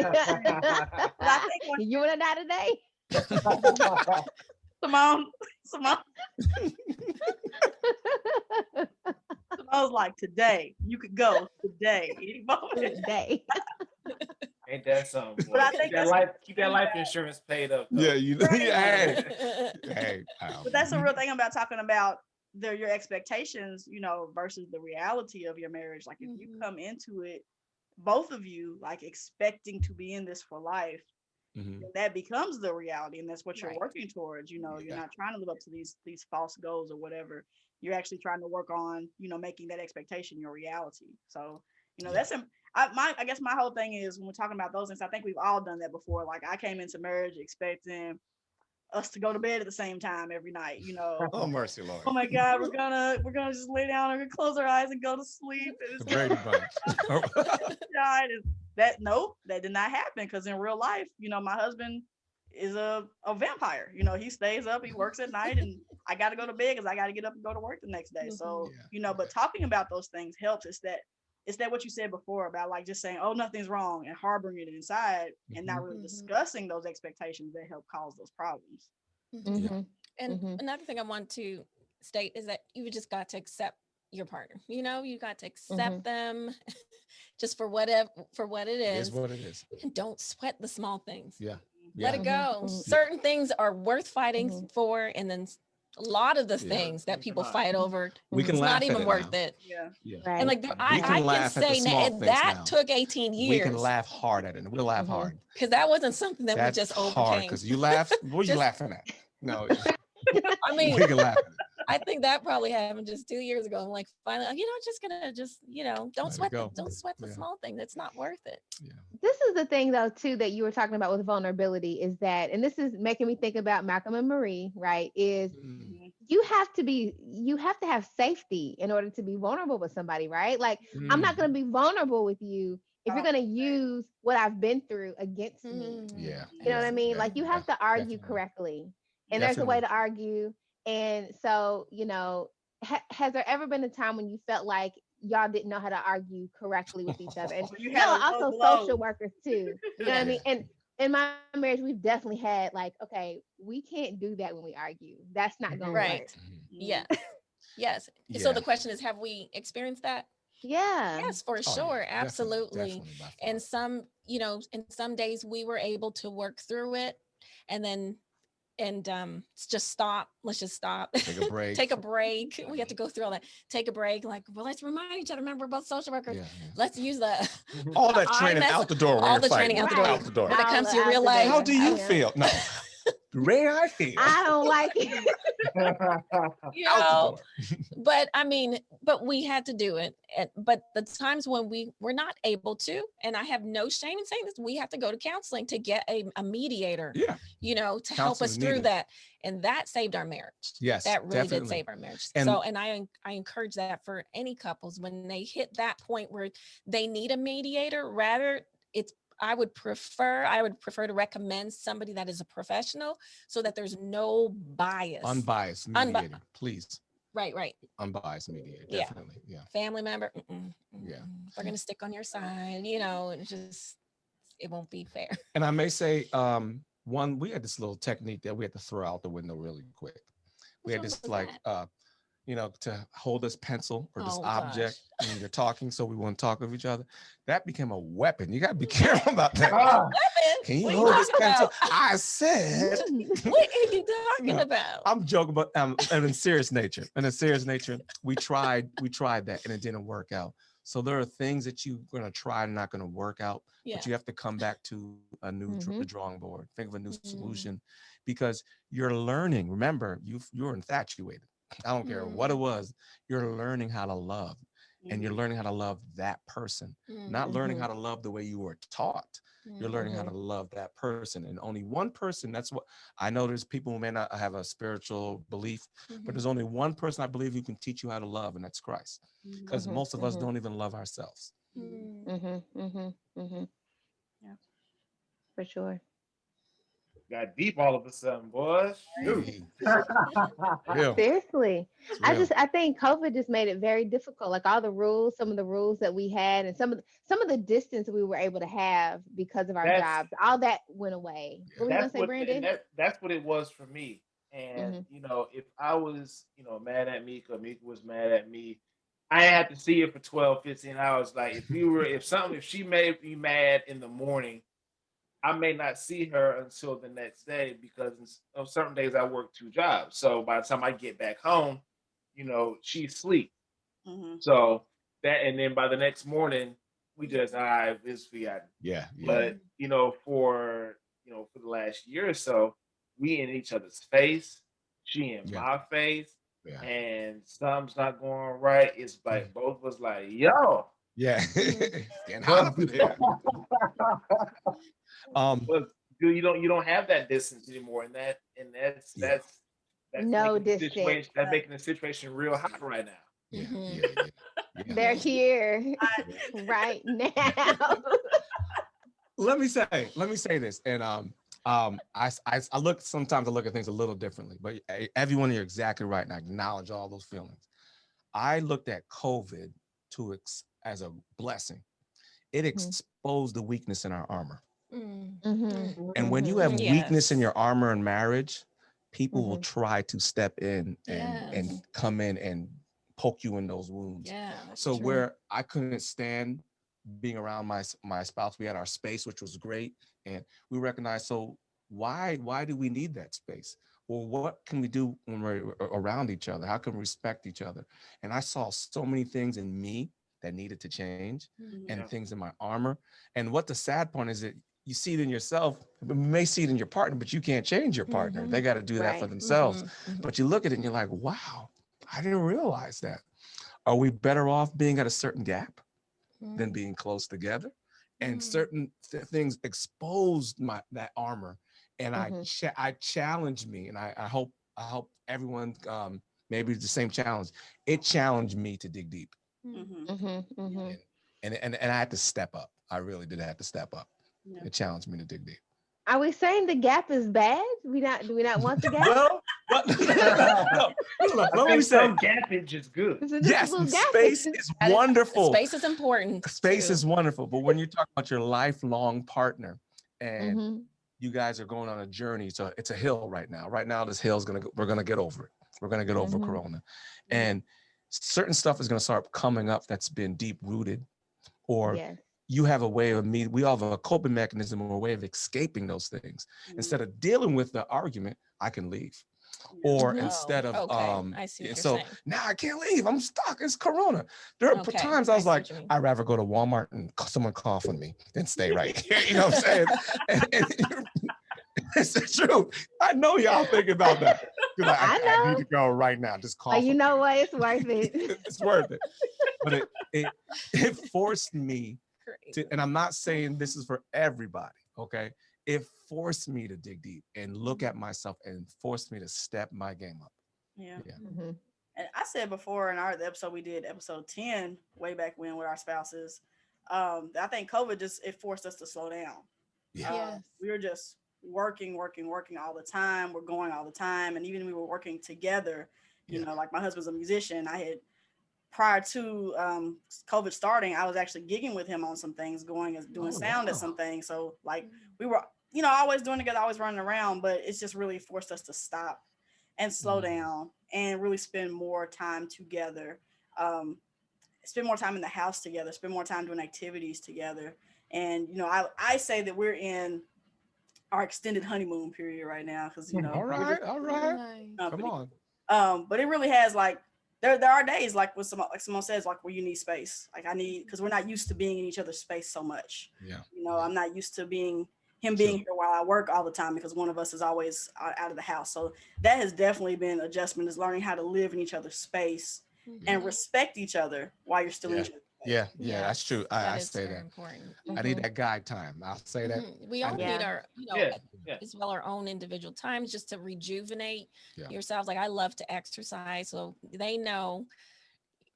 You want to die today? Simone. I was like, today. You could go today. Today. Ain't that something? But I think keep that life insurance paid up. Though. Yeah, hey. But that's the real thing about talking about your expectations, versus the reality of your marriage. Like if you come into it, both of you, like expecting to be in this for life, that becomes the reality, and that's what you're working towards. You're not trying to live up to these false goals or whatever. You're actually trying to work on, making that expectation your reality. So, that's I guess my whole thing is, when we're talking about those things, I think we've all done that before. Like I came into marriage expecting us to go to bed at the same time every night. Oh mercy, Lord. Oh my God, we're gonna just lay down and close our eyes and go to sleep. The Brady Bunch. That did not happen, because in real life, my husband is a vampire. He stays up, he works at night, and I got to go to bed because I got to get up and go to work the next day. So, but talking about those things helps. It's that what you said before about like just saying, oh, nothing's wrong, and harboring it inside and not really discussing those expectations that help cause those problems. And another thing I want to state is that you just got to accept your partner. You got to accept them just for what it is. It's what it is. And don't sweat the small things. Let it go. Certain things are worth fighting for, and then a lot of the things that people fight over, it's not even worth it. Right. And like I can say that took 18 years. We can laugh hard at it. We'll laugh hard, because that wasn't something that we just overcame. Because you laugh. What are you laughing at? No, I mean, we can laugh at it. I think that probably happened just 2 years ago. I'm like, finally, just gonna don't sweat the small thing. That's not worth it. This is the thing though, too, that you were talking about with vulnerability, is that, and this is making me think about Malcolm and Marie, right? Is you have to have safety in order to be vulnerable with somebody, right? Like I'm not going to be vulnerable with you if you're going to use what I've been through against me. You know what I mean? Like you have to argue correctly, and there's a way to argue. And so, has there ever been a time when you felt like y'all didn't know how to argue correctly with each other? And y'all are also social workers too. You know what I mean? And in my marriage, we've definitely had like, okay, we can't do that when we argue. That's not going to work. Yes. So the question is, have we experienced that? Yes, for sure. Absolutely. And some days we were able to work through it, and then and just stop. Let's just stop. Take a break. Take a break. We have to go through all that. Take a break. Like, well, let's remind each other. Remember, we're both social workers. Let's use all that training out the door. All the training out the door. Out the door. When it comes to your real life. How do you feel? No. The way I feel. I don't like it. You know, but I mean, but we had to do it. But the times when we were not able to, and I have no shame in saying this, we have to go to counseling to get a mediator, you know, to help us through that. And that saved our marriage. Yes, that really did save our marriage. And I encourage that for any couples when they hit that point where they need a mediator, I would prefer to recommend somebody that is a professional so that there's no bias. Unbiased mediator, please. Right. Unbiased mediator, definitely. Yeah. Family member. Yeah. They're going to stick on your side, you know, it won't be fair. And I may say, we had this little technique that we had to throw out the window really quick. We had this you know, to hold this pencil or this object when you're talking, so we won't talk of each other. That became a weapon. You gotta be careful about that. Weapon? Can you hold this pencil? I said. What are you talking about? I'm joking, but in a serious nature. We tried that and it didn't work out. So there are things that you're gonna try and not gonna work out, but you have to come back to a new drawing board. Think of a new solution, because you're learning. Remember, you're infatuated. I don't care what it was. You're learning how to love, and you're learning how to love that person, not learning how to love the way you were taught. You're learning how to love that person, and only one person. That's what I know. There's people who may not have a spiritual belief, but there's only one person I believe who can teach you how to love, and that's Christ. Because most of us don't even love ourselves. Yeah, for sure. Got deep all of a sudden, boys. Seriously. I think COVID just made it very difficult. Like all the rules, some of the rules that we had, and some of the distance we were able to have because of our jobs, all that went away. What were you gonna say, Brandon? That's what it was for me. And you know, if I was, you know, mad at Mika, Mika was mad at me, I had to see her for 12, 15 hours. Like if she made me mad in the morning, I may not see her until the next day, because on certain days I work 2 jobs. So by the time I get back home, you know, she's asleep. So and then by the next morning, we just it's forgotten. Yeah. But you know, for the last year or so, we in each other's face, she in my face, and something's not going right. It's like both of us like, yo. Yeah. Getting hot up in here. But you don't have that distance anymore, and that's no distance. That's making the situation real hot right now. They're here right now. Let me say this, and sometimes I look at things a little differently, but everyone, you're exactly right, and I acknowledge all those feelings. I looked at COVID as a blessing. It exposed the weakness in our armor. And when you have weakness in your armor in marriage, people will try to step in and come in and poke you in those wounds. So true. Where I couldn't stand being around my spouse, we had our space, which was great, and we recognized, so why do we need that space? Well, what can we do when we're around each other? How can we respect each other? And I saw so many things in me that needed to change, and things in my armor. And what the sad part is that you see it in yourself, you may see it in your partner, but you can't change your partner. They got to do that for themselves. But you look at it and you're like, wow, I didn't realize that. Are we better off being at a certain gap than being close together? And certain things exposed that armor. And I challenged me, and I hope everyone maybe the same challenge. It challenged me to dig deep. And I had to step up. I really did have to step up. It challenged me to dig deep. Are we saying the gap is bad? Do we not want the gap? Well, let me say, gappage is good. Yes, space is wonderful. Space is important. Space is wonderful, but when you talk about your lifelong partner, and you guys are going on a journey, so it's a hill right now. Right now, this hill's we're gonna get over it. We're gonna get over Corona, and certain stuff is gonna start coming up that's been deep rooted, or you have a way of we all have a coping mechanism or a way of escaping those things. Instead of dealing with the argument, I can leave. Or instead of I see what you're saying. now I can't leave. I'm stuck. It's Corona. There are times I was like, I'd rather go to Walmart and someone cough on me than stay right here. You know what I'm saying? and it's the truth. I know y'all think about that. Like, I need to go right now. Just cough. You know what? It's worth it. It's worth it. But it forced me to, and I'm not saying this is for everybody, okay? It forced me to dig deep and look at myself and forced me to step my game up. Yeah. And I said before in the episode we did, episode 10, way back when with our spouses, I think COVID it forced us to slow down. We were just working all the time. We're going all the time. And even we were working together, you know, like my husband's a musician. I had, prior to COVID starting, I was actually gigging with him on some things, doing sound at some things. So like we were, you know, always doing together, always running around, but it's just really forced us to stop and slow down and really spend more time together, spend more time in the house together, spend more time doing activities together. And, you know, I say that we're in our extended honeymoon period right now because, you know, all right. Come on. But it really has, like, there are days like when someone says, like, where you need space. Like because we're not used to being in each other's space so much. Yeah. You know, I'm not used to being here while I work all the time because one of us is always out of the house. So that has definitely been adjustment, is learning how to live in each other's space and respect each other while you're still in each other's space. Yeah, that's true. I say that. Important. I need that guide time. I'll say that. We all need our, you know, as well, our own individual times just to rejuvenate yourselves. Like I love to exercise, so they know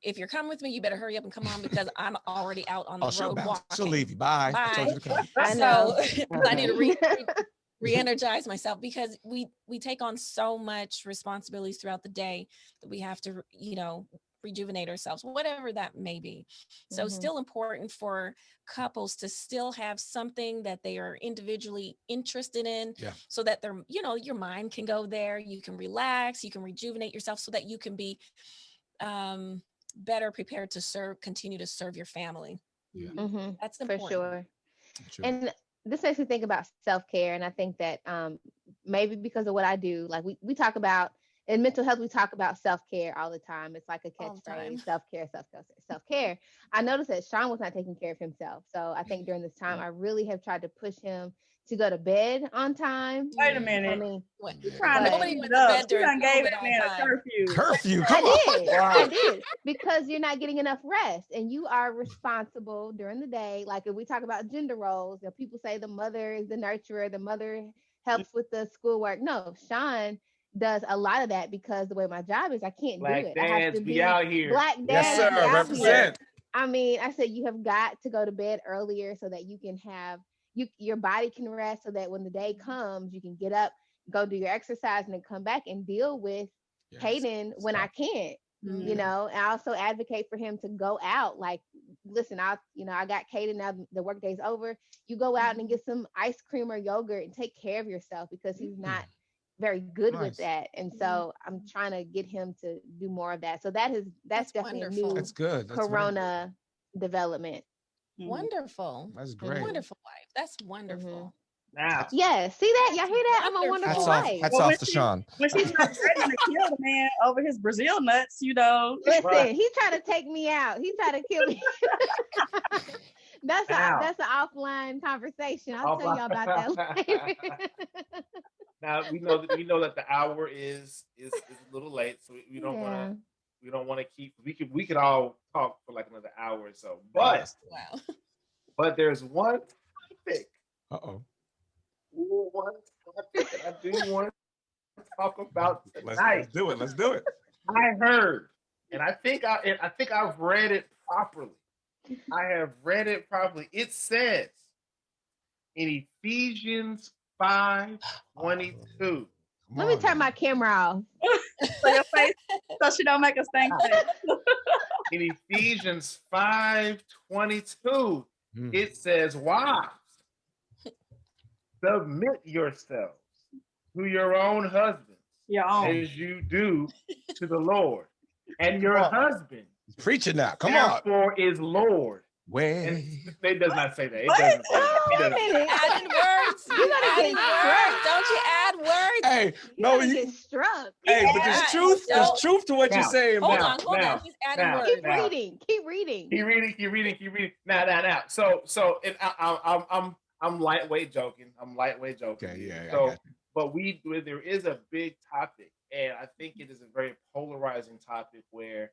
if you're coming with me, you better hurry up and come on because I'm already out on the road walking. She'll leave you. Bye. I told you to come. I know. I need to re-energize myself because we take on so much responsibilities throughout the day that we have to, you know, rejuvenate ourselves, whatever that may be. So it's still important for couples to still have something that they are individually interested in so that they're, you know, your mind can go there, you can relax, you can rejuvenate yourself so that you can be better prepared to continue to serve your family. That's important. For sure. And this makes me think about self-care. And I think that maybe because of what I do, like we talk about in mental health, we talk about self-care all the time. It's like a catchphrase, self-care. I noticed that Sean was not taking care of himself. So I think during this time, I really have tried to push him to go to bed on time. Wait a minute. I mean, nobody went to bed during gave that man a curfew. Curfew, come on. I did, because you're not getting enough rest and you are responsible during the day. Like if we talk about gender roles, you know, people say the mother is the nurturer, the mother helps with the schoolwork. No, Sean does a lot of that because the way my job is, I can't do it. I have to be out here. Black dads, yes, sir. Represent. I mean, I said you have got to go to bed earlier so that you can have your body can rest, so that when the day comes, you can get up, go do your exercise, and then come back and deal with Hayden when I can't. You know, and I also advocate for him to go out. Like, listen, I got Kaden now. The work day's over. You go out and get some ice cream or yogurt and take care of yourself because he's not very good with that. And so I'm trying to get him to do more of that. So that's definitely wonderful. That's good. That's Corona development. Wonderful. That's great. Wonderful wife. That's wonderful. Now, yeah, see that? Y'all hear that? I'm a wonderful wife. Hats off to Sean. When she's not threatening to kill the man over his Brazil nuts, you know. Listen, he's trying to take me out. He's trying to kill me. That's an offline conversation. I'll tell y'all about that later. Now we know that the hour is a little late, so we don't want to keep. We could all talk for like another hour or so, but but there's one topic. One topic that I do want to talk about tonight. Let's do it. I heard, and I think I've read it properly. I have read it properly. It says in Ephesians 5:22. Let me turn my camera off. So your face, so she don't make a stank face. In Ephesians 5:22, it says, "Wives, submit yourselves to your own husbands, as you do to the Lord, and your husband preaching now. Come therefore is Lord Way. It does not say that. It What? doesn't say that. Oh, It wait a doesn't. minute. Adding words. You're gonna Adding get words. struck. Don't you add words? Hey, You're no, gonna you. get struck. Hey, but Yeah. there's Don't- truth to what you're Now, saying. Hold Bob. on. He's adding words. Keep reading. Keep reading. Keep reading. Now. So, and I'm lightweight joking. Okay, yeah, I So, got you. but there is a big topic, and I think it is a very polarizing topic where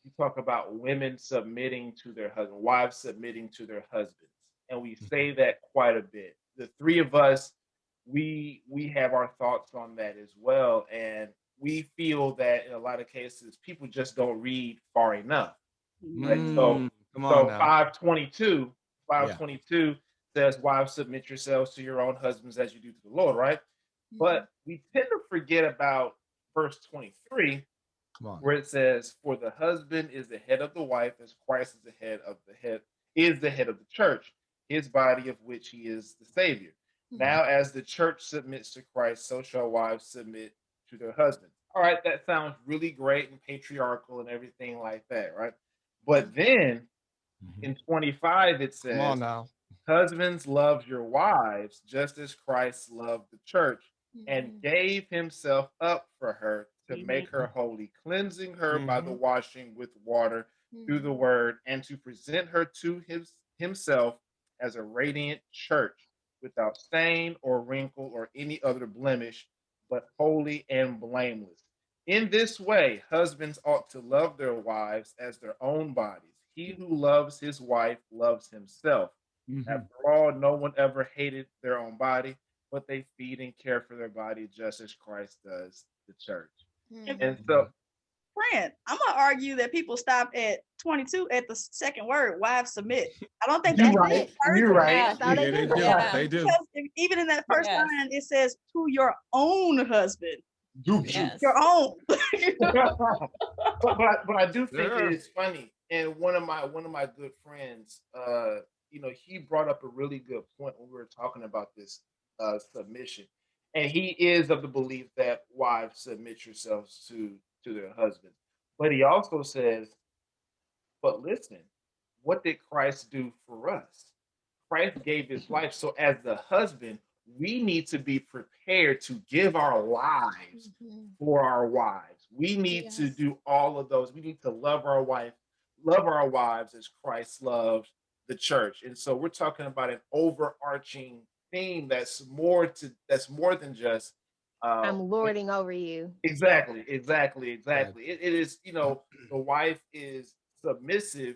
you talk about women submitting to their husband, wives submitting to their husbands, and we say that quite a bit. The three of us, we have our thoughts on that as well, and we feel that in a lot of cases people just don't read far enough. Right? So Come on now. 522 says, wives, submit yourselves to your own husbands as you do to the Lord, right? But we tend to forget about verse 23, where it says, for the husband is the head of the wife, as Christ is the head of the church, his body, of which he is the Savior. Now, as the church submits to Christ, so shall wives submit to their husbands. All right, that sounds really great and patriarchal and everything like that, right? But then in 25, it says, Come on now. husbands, love your wives, just as Christ loved the church and gave himself up for her to make her holy, cleansing her by the washing with water through the word, and to present her to himself as a radiant church, without stain or wrinkle or any other blemish, but holy and blameless. In this way, husbands ought to love their wives as their own bodies. He who loves his wife loves himself. After all, no one ever hated their own body, but they feed and care for their body just as Christ does the church. And so, Friend, I'm gonna argue that people stop at 22 at the second word, wives submit. I don't think you're that's right. it. You're right. That's all they do. Yeah. They do. Because even in that first line, it says to your own husband. Yes. Your own. but I do think it is funny. And one of my good friends, he brought up a really good point when we were talking about this submission. And he is of the belief that wives submit yourselves to their husbands. But he also says, but listen, what did Christ do for us? Christ gave his life. So as the husband, we need to be prepared to give our lives for our wives. We need to do all of those. We need to love our wives as Christ loved the church. And so we're talking about an overarching theme that's more than just I'm lording over you. Exactly. It is, the wife is submissive,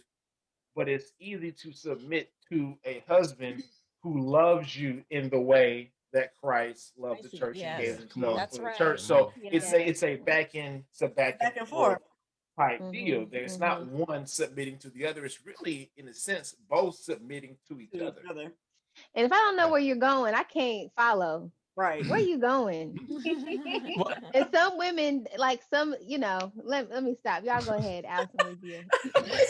but it's easy to submit to a husband who loves you in the way that Christ loved the church and gave himself for the church. So it's a back and forth type deal. There's not one submitting to the other. It's really, in a sense, both submitting to each other. And if I don't know where you're going, I can't follow. Right. Where you going? And some women, like some, let me stop. Y'all go ahead, Allison with you.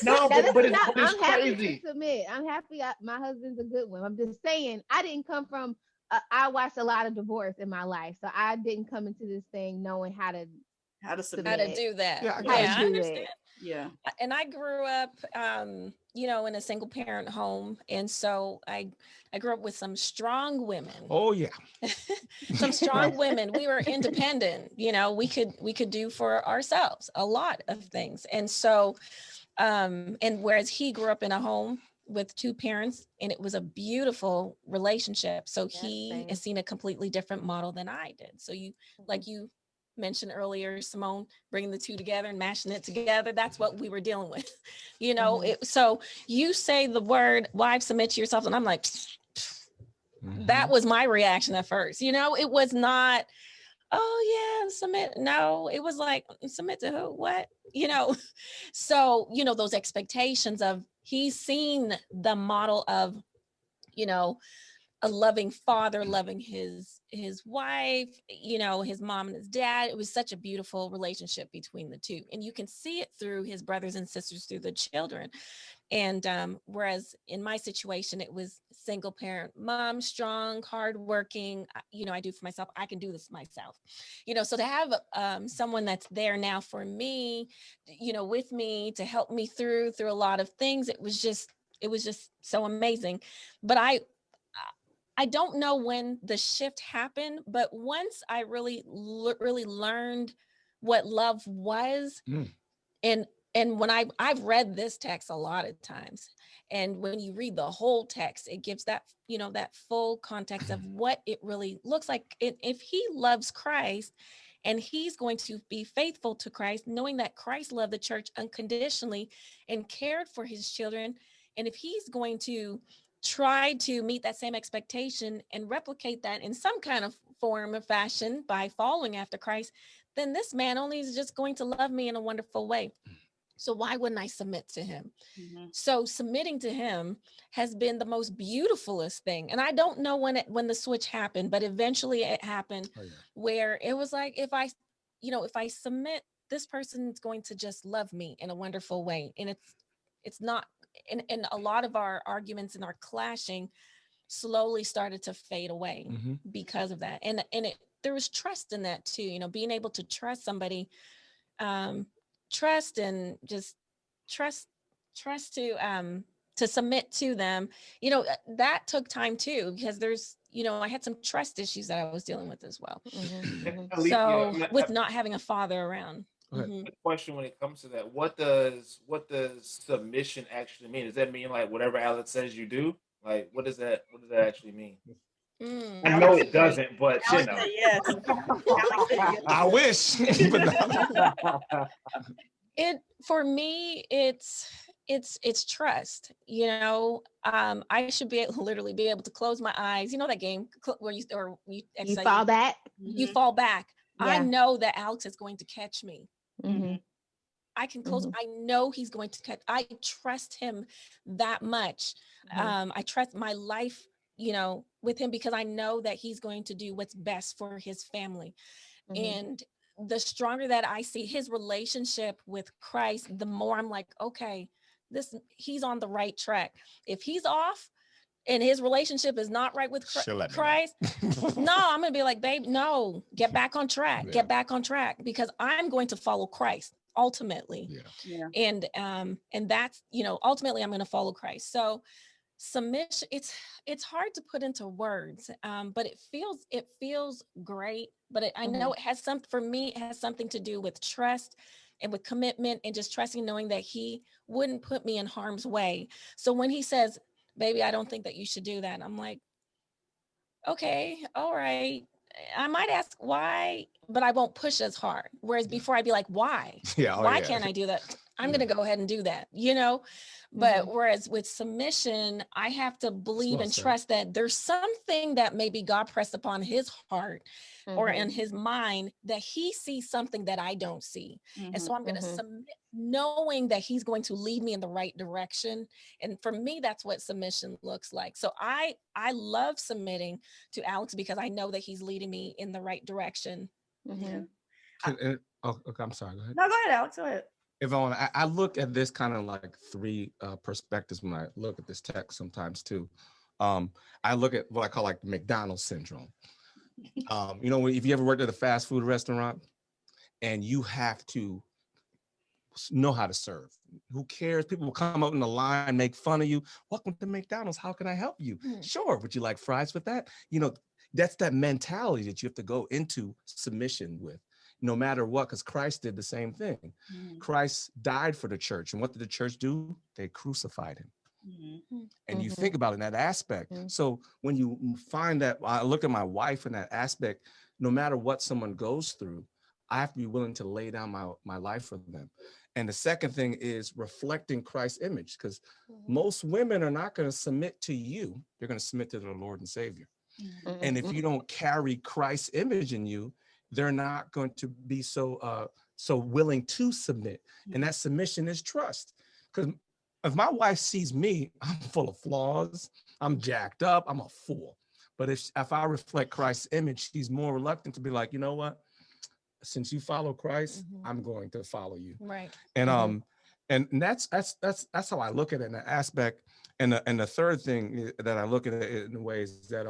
No, but it's I'm happy crazy. to submit. I'm happy my husband's a good one. I'm just saying, I didn't come from, I watched a lot of divorce in my life. So I didn't come into this thing knowing how to submit. How to do that. Yeah, I understand. Yeah. And I grew up, in a single parent home. And so I grew up with some strong women. Oh yeah. Some strong women. We were independent, we could do for ourselves a lot of things. And so, and whereas he grew up in a home with two parents and it was a beautiful relationship. So he has seen a completely different model than I did. So you mentioned earlier, Simone, bringing the two together and mashing it together. That's what we were dealing with, so you say the word wives submit to yourself. And I'm like, that was my reaction at first. It was not, oh yeah, submit. No, it was like, submit to who, what, so, those expectations of he's seen the model of, a loving father loving his wife, his mom and his dad. It was such a beautiful relationship between the two. And you can see it through his brothers and sisters, through the children. And whereas in my situation, it was single parent mom, strong, hardworking, I do for myself. I can do this myself, so to have someone that's there now for me, with me to help me through a lot of things, it was just, just so amazing. But I don't know when the shift happened, but once I really learned what love was, and when I've read this text a lot of times, and when you read the whole text, it gives that, that full context of what it really looks like. If he loves Christ and he's going to be faithful to Christ, knowing that Christ loved the church unconditionally and cared for his children, and if he's going to try to meet that same expectation and replicate that in some kind of form or fashion by following after Christ, then this man only is just going to love me in a wonderful way. So why wouldn't I submit to him? So submitting to him has been the most beautifulest thing. And I don't know when the switch happened, but eventually it happened where it was like, if I submit, this person is going to just love me in a wonderful way. And it's not, and a lot of our arguments and our clashing slowly started to fade away because of that. And there was trust in that too, being able to trust somebody, trust and just trust to submit to them. That took time too, because there's, I had some trust issues that I was dealing with as well. So with not having a father around. Good question when it comes to that. What does submission actually mean? Does that mean like whatever Alex says you do? Like what does that actually mean? I know it doesn't, but yes. I wish. For me, it's trust. I should literally be able to close my eyes. That game where you fall back. You fall back. Yeah. I know that Alex is going to catch me. I can close. I know he's going to catch. I trust him that much. I trust my life, with him, because I know that he's going to do what's best for his family. And the stronger that I see his relationship with Christ, the more I'm like, okay, he's on the right track. If he's off and his relationship is not right with Christ, no, I'm going to be like, babe, no, get back on track, get back on track, because I'm going to follow Christ ultimately. And that's, ultimately I'm going to follow Christ. So submission, it's hard to put into words, but it feels great. But I know it has something to do with trust and with commitment, and just trusting, knowing that he wouldn't put me in harm's way. So when he says, baby, I don't think that you should do that, I'm like, okay, all right. I might ask why, but I won't push as hard. Whereas before I'd be like, why? Why can't I do that? I'm going to go ahead and do that, But whereas with submission, I have to believe and trust that there's something that maybe God pressed upon his heart or in his mind, that he sees something that I don't see. And so I'm going to submit, knowing that he's going to lead me in the right direction. And for me, that's what submission looks like. So I love submitting to Alex because I know that he's leading me in the right direction. Okay, I'm sorry. Go ahead. No, go ahead, Alex. Go ahead. If I look at this kind of like three perspectives when I look at this text sometimes too. I look at what I call like the McDonald's syndrome. If you ever worked at a fast food restaurant and you have to know how to serve, who cares? People will come out in the line, make fun of you. Welcome to McDonald's. How can I help you? Sure. Would you like fries with that? That's that mentality that you have to go into submission with, no matter what, because Christ did the same thing. Christ died for the church. And what did the church do? They crucified him. And you think about it in that aspect. So when you find that, I look at my wife in that aspect, no matter what someone goes through, I have to be willing to lay down my life for them. And the second thing is reflecting Christ's image, because most women are not going to submit to you. They're going to submit to their Lord and Savior. And if you don't carry Christ's image in you, they're not going to be so willing to submit. And that submission is trust. Because if my wife sees me, I'm full of flaws, I'm jacked up, I'm a fool. But if I reflect Christ's image, she's more reluctant to be like, you know what? Since you follow Christ, I'm going to follow you. Right. And and that's how I look at it in that aspect. And the third thing that I look at it in ways that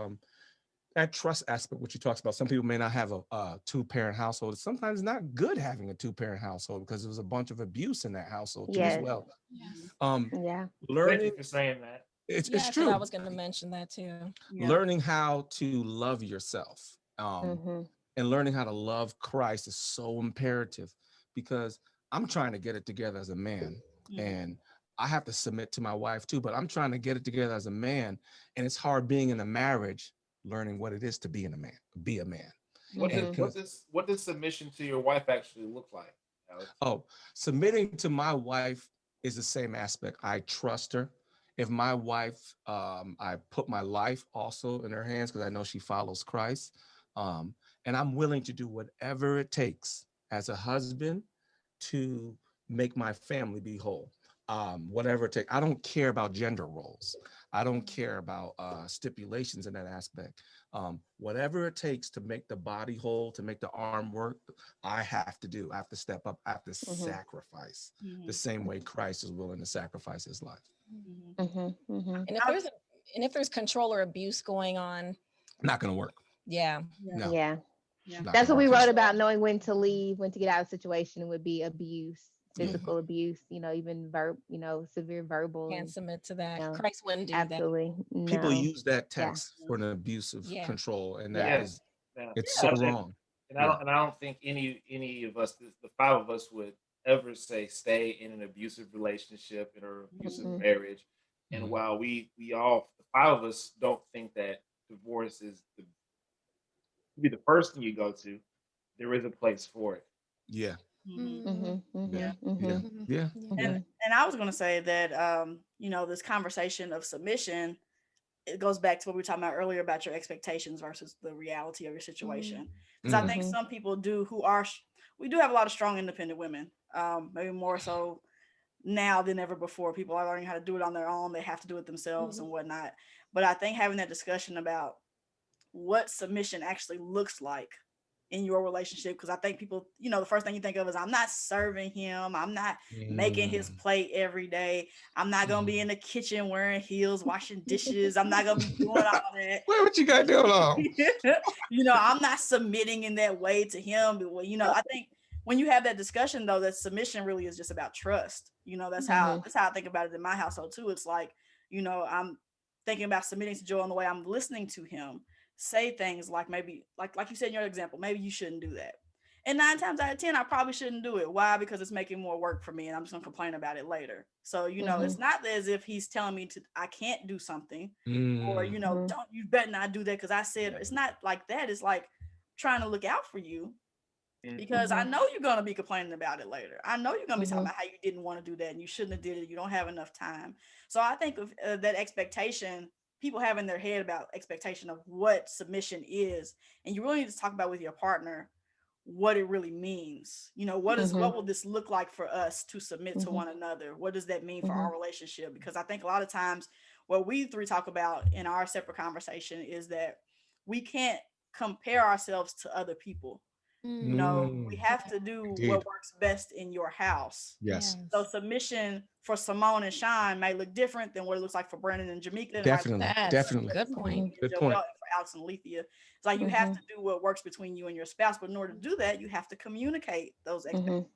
that trust aspect, which you talked about. Some people may not have a two-parent household. Sometimes it's not good having a two-parent household because there was a bunch of abuse in that household too, as well. Yes. Yeah. Thank you for saying that. It's I true. said I was going to mention that too. Learning how to love yourself, and learning how to love Christ is so imperative, because I'm trying to get it together as a man, and I have to submit to my wife too, but I'm trying to get it together as a man, and it's hard being in a marriage, learning what it is to be a man. What does submission to your wife actually look like, Alex? Oh, submitting to my wife is the same aspect. I trust her. If my wife, I put my life also in her hands because I know she follows Christ. And I'm willing to do whatever it takes as a husband to make my family be whole. Whatever it takes. I don't care about gender roles. I don't care about stipulations in that aspect. Whatever it takes to make the body whole, to make the arm work, I have to do. I have to step up. I have to sacrifice the same way Christ is willing to sacrifice his life. And if there's control or abuse going on, not going to work. Yeah. No. Yeah. That's what we wrote about, knowing when to leave, when to get out of the situation would be abuse, physical abuse, even severe verbal. Can't submit to that. Christ wouldn't do absolutely that. No. People use that text for an abuse of control, and that is it's so wrong. And I don't think any of us, the five of us, would ever say stay in an abusive relationship, in an abusive marriage. And while we all, the five of us, don't think that divorce is be the first thing you go to, there is a place for it. Yeah. And I was going to say that this conversation of submission, it goes back to what we were talking about earlier about your expectations versus the reality of your situation. Because I think some people we do have a lot of strong independent women, maybe more so now than ever before. People are learning how to do it on their own. They have to do it themselves and whatnot. But I think having that discussion about what submission actually looks like in your relationship, because I think people, the first thing you think of is, I'm not serving him, I'm not making his plate every day, I'm not gonna be in the kitchen wearing heels washing dishes, I'm not gonna be doing all that. What you got going on? I'm not submitting in that way to him. But, I think when you have that discussion, though, that submission really is just about trust. That's how I think about it in my household too. It's like, I'm thinking about submitting to Joel in the way I'm listening to him say things like, maybe like you said in your example, maybe you shouldn't do that. And 9 times out of 10, I probably shouldn't do it. Why? Because it's making more work for me and I'm just gonna complain about it later. So, it's not as if he's telling me I can't do something or, you better not do that because I said. It's not like that. It's like trying to look out for you, because I know you're going to be complaining about it later. I know you're going to be talking about how you didn't want to do that and you shouldn't have did it. You don't have enough time. So I think of that expectation, people have in their head about expectation of what submission is. And you really need to talk about with your partner what it really means. What will this look like for us to submit to one another? What does that mean for our relationship? Because I think a lot of times what we three talk about in our separate conversation is that we can't compare ourselves to other people. We have to do what works best in your house. Yes. So submission for Simone and Sean may look different than what it looks like for Brandon and Jamaica. Definitely. Good point. Good point. For Alex and Alethea, it's like you have to do what works between you and your spouse, but in order to do that, you have to communicate those expectations.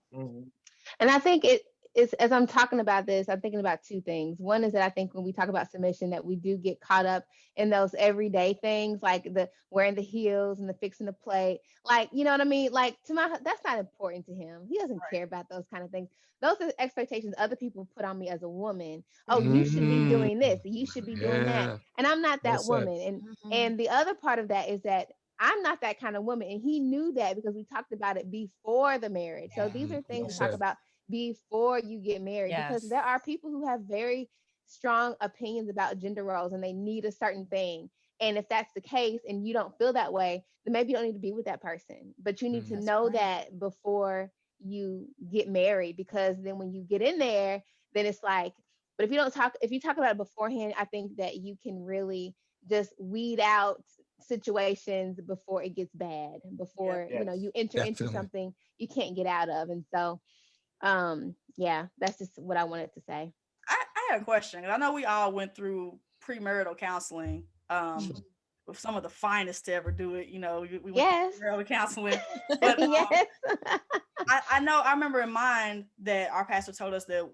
And I think it's, as I'm talking about this, I'm thinking about two things. One is that I think when we talk about submission, that we do get caught up in those everyday things, like the wearing the heels and the fixing the plate. Like, you know what I mean? Like, that's not important to him. He doesn't care about those kind of things. Those are expectations other people put on me as a woman. Oh, you should be doing this. You should be doing that. And I'm not that woman. And the other part of that is that I'm not that kind of woman. And he knew that because we talked about it before the marriage. So these are things we talk about before you get married, because there are people who have very strong opinions about gender roles and they need a certain thing. And if that's the case and you don't feel that way, then maybe you don't need to be with that person. But you need to know that before you get married, because then when you get in there, then it's like, but if you talk about it beforehand, I think that you can really just weed out situations before it gets bad, before you enter into something you can't get out of. And so that's just what I wanted to say. I have a question. I know we all went through premarital counseling. with some of the finest to ever do it. We went Yes. to early counseling, but Yes. I remember in mine that our pastor told us that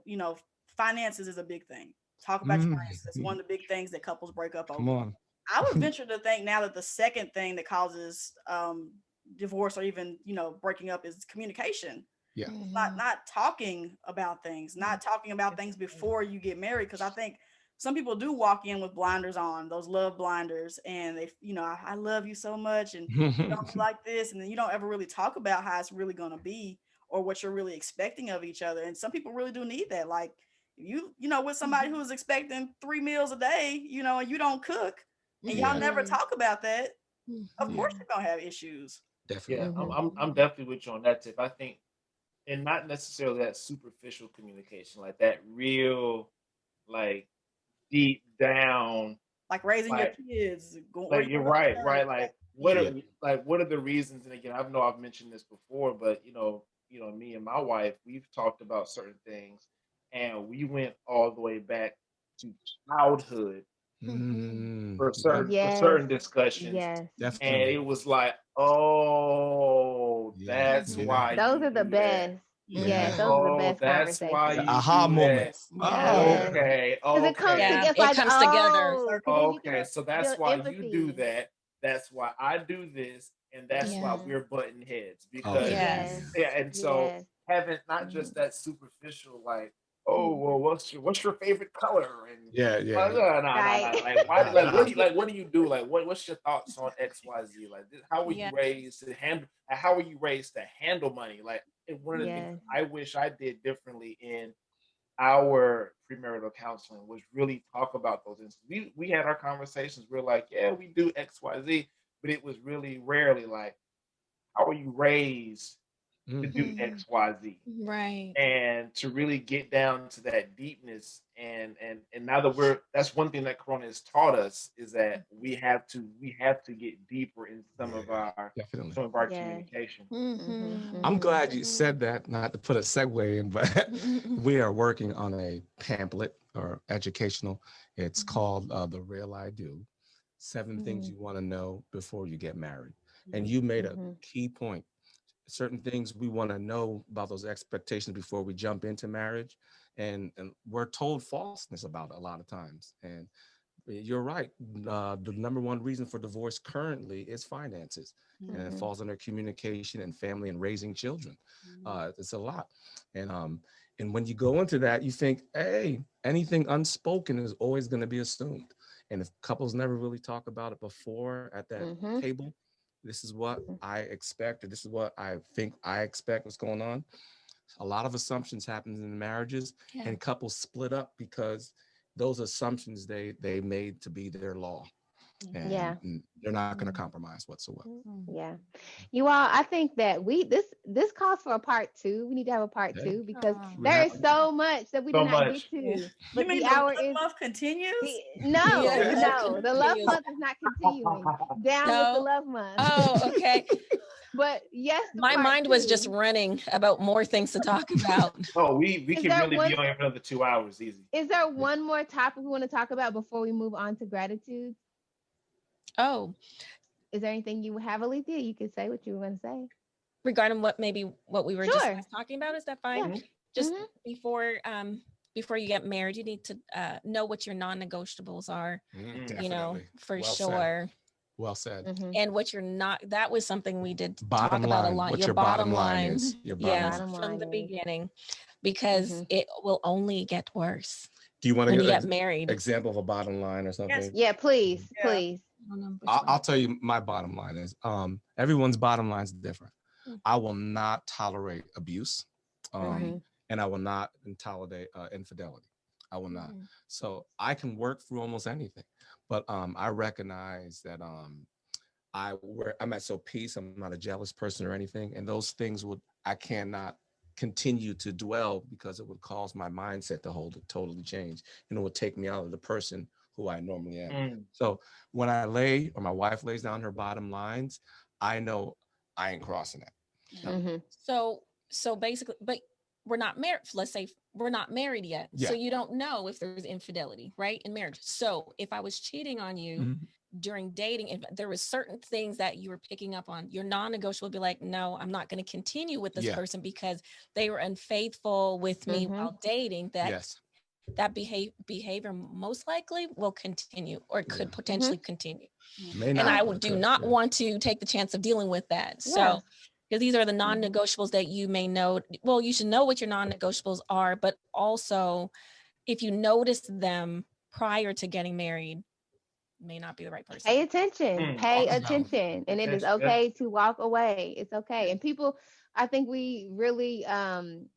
finances is a big thing. Talk about your finances. It's one of the big things that couples break up over. Come on. I would venture to think now that the second thing that causes divorce or even breaking up is communication. Yeah. Not talking about things, not talking about things before you get married, because I think some people do walk in with blinders on, those love blinders, and they I love you so much and you don't be like this, and then you don't ever really talk about how it's really going to be or what you're really expecting of each other. And some people really do need that. Like with somebody who is expecting 3 meals a day, and you don't cook and y'all never talk about that, of course you're gonna have issues. Definitely. Yeah, I'm definitely with you on that tip. I think, and not necessarily that superficial communication, like that real, like deep down, like raising your kids. Like you're right. Like what are the reasons? And again, I've mentioned this before, but me and my wife, we've talked about certain things, and we went all the way back to childhood for certain discussions. Yes. And it was like, oh, that's why. Those are the best. Yes, those are the best that's conversations. why you aha moments. Okay. Because it comes together. Okay, so that's why you do that. That's why I do this, and that's why we're butting heads. Because and so having not just that superficial, like, oh well, what's your favorite color? And like why what do you do? Like what's your thoughts on XYZ? Like how were you raised to handle? How were you raised to handle money? Like, and one of the things I wish I did differently in our premarital counseling was really talk about those instances. We had our conversations. We're like, yeah, we do XYZ, but it was really rarely like, how are you raised to do XYZ? Right. And to really get down to that deepness, and now that that's one thing that Corona has taught us, is that we have to get deeper in some of our communication. I'm glad you said that, not to put a segue in, but we are working on a pamphlet or educational. It's called The Real I Do, 7 Things You Want to Know Before You Get Married. And you made a key point. Certain things we want to know about those expectations before we jump into marriage. And we're told falseness about it a lot of times. And you're right. The number one reason for divorce currently is finances. And it falls under communication and family and raising children. It's a lot. And when you go into that, you think, hey, anything unspoken is always going to be assumed. And if couples never really talk about it before at that table, this is what I expect, or this is what I think I expect what's going on. A lot of assumptions happen in marriages, and couples split up because those assumptions they made to be their law. And they're not going to compromise whatsoever. Yeah. You all, I think that this calls for a part 2. We need to have a part 2 because there is so much that we did not get to. But you mean the the hour love month continues? No, the love month is not continuing. Down with the love month. Oh, okay. But yes, my mind was just running about more things to talk about. Oh, we can really be on here for another 2 hours easy. Is there one more topic we want to talk about before we move on to gratitude? Oh, is there anything you have, Alethea? You can say what you were going to say regarding what we were just talking about. Is that fine? Yeah. Just before you get married, you need to know what your non-negotiables are. For well sure. Said. Well said. And what you're not. That was something we did talk about a lot. What your bottom line is. Your bottom line from the beginning, because it will only get worse. Do you want to get married? Example of a bottom line or something? Yes. Yeah, please. I'll tell you my bottom line is everyone's bottom line is different. I will not tolerate abuse, and I will not tolerate infidelity. I will not. So I can work through almost anything, but I recognize that I'm at peace. I'm not a jealous person or anything, and those things I cannot continue to dwell because it would cause my mindset to totally change, and it would take me out of the person who I normally am. So when I lay, or my wife lays down her bottom lines, I know I ain't crossing that. So basically, but we're not married. Let's say we're not married yet. So you don't know if there's infidelity, right? In marriage. So if I was cheating on you during dating, if there was certain things that you were picking up on, your non-negotiable would be like, no, I'm not going to continue with this person because they were unfaithful with me while dating. That behavior most likely will continue, or could potentially continue. And I do not want to take the chance of dealing with that. So, because these are the non-negotiables that you may know. Well, you should know what your non-negotiables are, but also if you notice them prior to getting married, may not be the right person. Pay attention. And it is okay to walk away. It's okay. And people, I think we really, and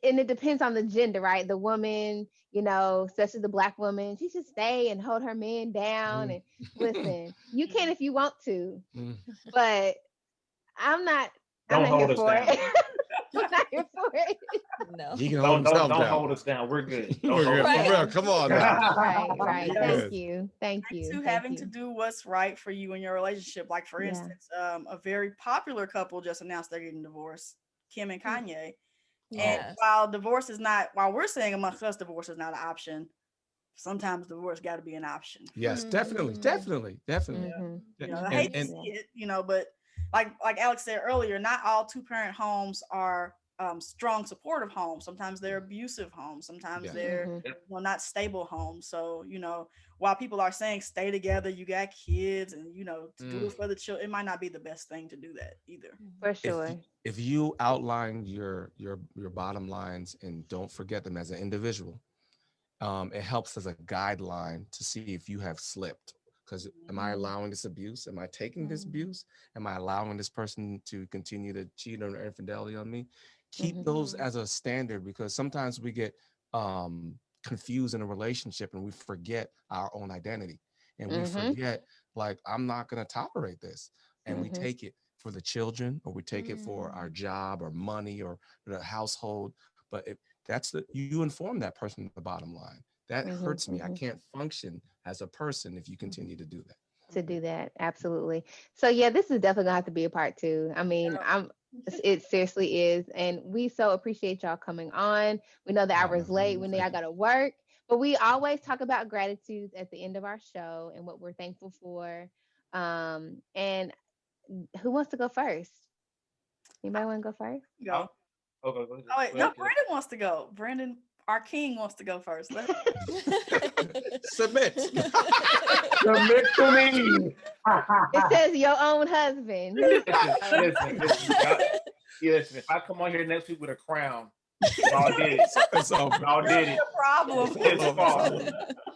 it depends on the gender, right? The woman, especially the Black woman, she should stay and hold her man down. And listen, you can if you want to, but I'm not here for it. I'm not here for it. No. He can hold himself down. Don't hold us down. We're good. Come on now. Right. Thank you. Having to do what's right for you in your relationship. Like, for instance, a very popular couple just announced they're getting divorced, Kim and Kanye. And while we're saying amongst us, divorce is not an option, sometimes divorce got to be an option. Yes, definitely. I hate to see it, but like Alex said earlier, not all two-parent homes are strong supportive homes. Sometimes they're abusive homes. Sometimes they're not stable homes. So while people are saying stay together, you got kids, and to do it for the children, it might not be the best thing to do that either. For sure. If you outline your bottom lines and don't forget them as an individual, it helps as a guideline to see if you have slipped. Because am I allowing this abuse? Am I taking this abuse? Am I allowing this person to continue to cheat or infidelity on me? Keep those as a standard, because sometimes we get confused in a relationship and we forget our own identity. And we forget, like, I'm not going to tolerate this. And we take it for the children, or we take it for our job or money or the household. But if you inform that person the bottom line. That hurts me. I can't function as a person if you continue to do that. Absolutely. So this is definitely gonna have to be a part 2. I mean, it seriously is, and we so appreciate y'all coming on. We know the hour's late. We know y'all gotta work, but we always talk about gratitudes at the end of our show and what we're thankful for. And who wants to go first? Anybody want to go first? Go. Go wait, no, Brandon wants to go. Brandon, our king, wants to go first. Submit. Submit to me. It says your own husband. Listen, if I come on here next week with a crown, y'all did it. Y'all did it. Problem.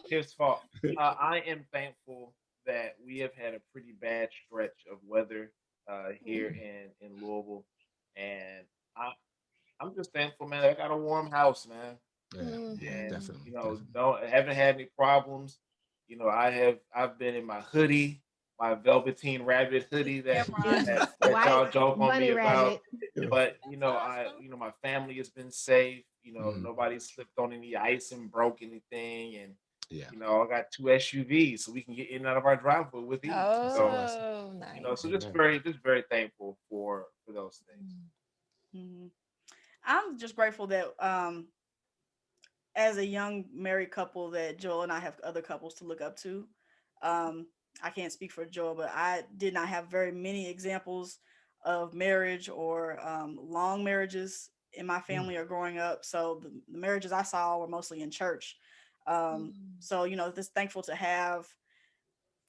His fault. I am thankful that we have had a pretty bad stretch of weather here in Louisville, and I'm just thankful, man. I got a warm house, man. Yeah, definitely. Haven't had any problems. I've been in my hoodie, my velveteen rabbit hoodie that y'all joke on me about. But my family has been safe. Nobody slipped on any ice and broke anything, and I got 2 SUVs, so we can get in and out of our driveway with ease. Nice. So just very thankful for those things. Mm-hmm. I'm just grateful that as a young married couple, that Joel and I have other couples to look up to. I can't speak for Joel, but I did not have very many examples of marriage or long marriages in my family or growing up. So the marriages I saw were mostly in church. So, just thankful to have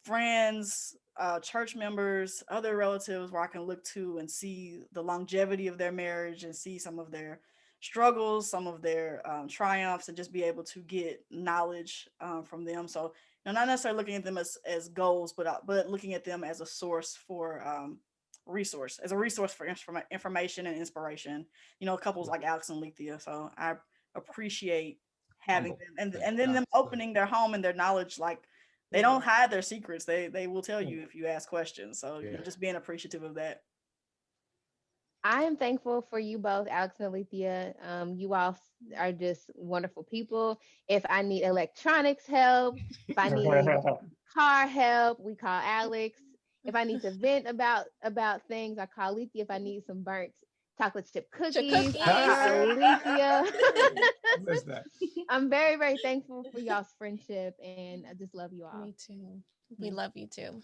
friends, church members, other relatives where I can look to and see the longevity of their marriage and see some of their struggles, some of their triumphs, and just be able to get knowledge from them. So, not necessarily looking at them as goals, but looking at them as a source for resource for information and inspiration. Couples like Alex and Alethea. So I appreciate having them, and then them opening their home and their knowledge. Like, they don't hide their secrets. They will tell you if you ask questions. So just being appreciative of that. I am thankful for you both, Alex and Alethea. You all are just wonderful people. If I need electronics help, if I need car help, we call Alex. If I need to vent about things, I call Alethea. If I need some burnt chocolate chip cookies. Cookies. Alethea. What's that? I'm very, very thankful for y'all's friendship, and I just love you all. Me too. We love you too.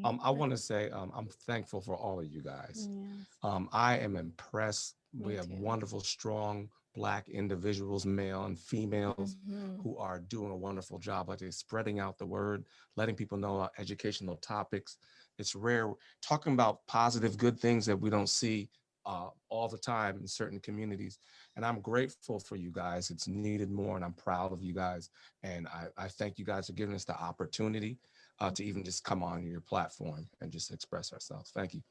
I want to say I'm thankful for all of you guys. Yes. I am impressed. We Me have too. wonderful, strong Black individuals, male and females, who are doing a wonderful job. Like they're spreading out the word, letting people know about educational topics. It's rare talking about positive, good things that we don't see all the time in certain communities. And I'm grateful for you guys. It's needed more, and I'm proud of you guys. And I thank you guys for giving us the opportunity to even just come on your platform and just express ourselves. Thank you.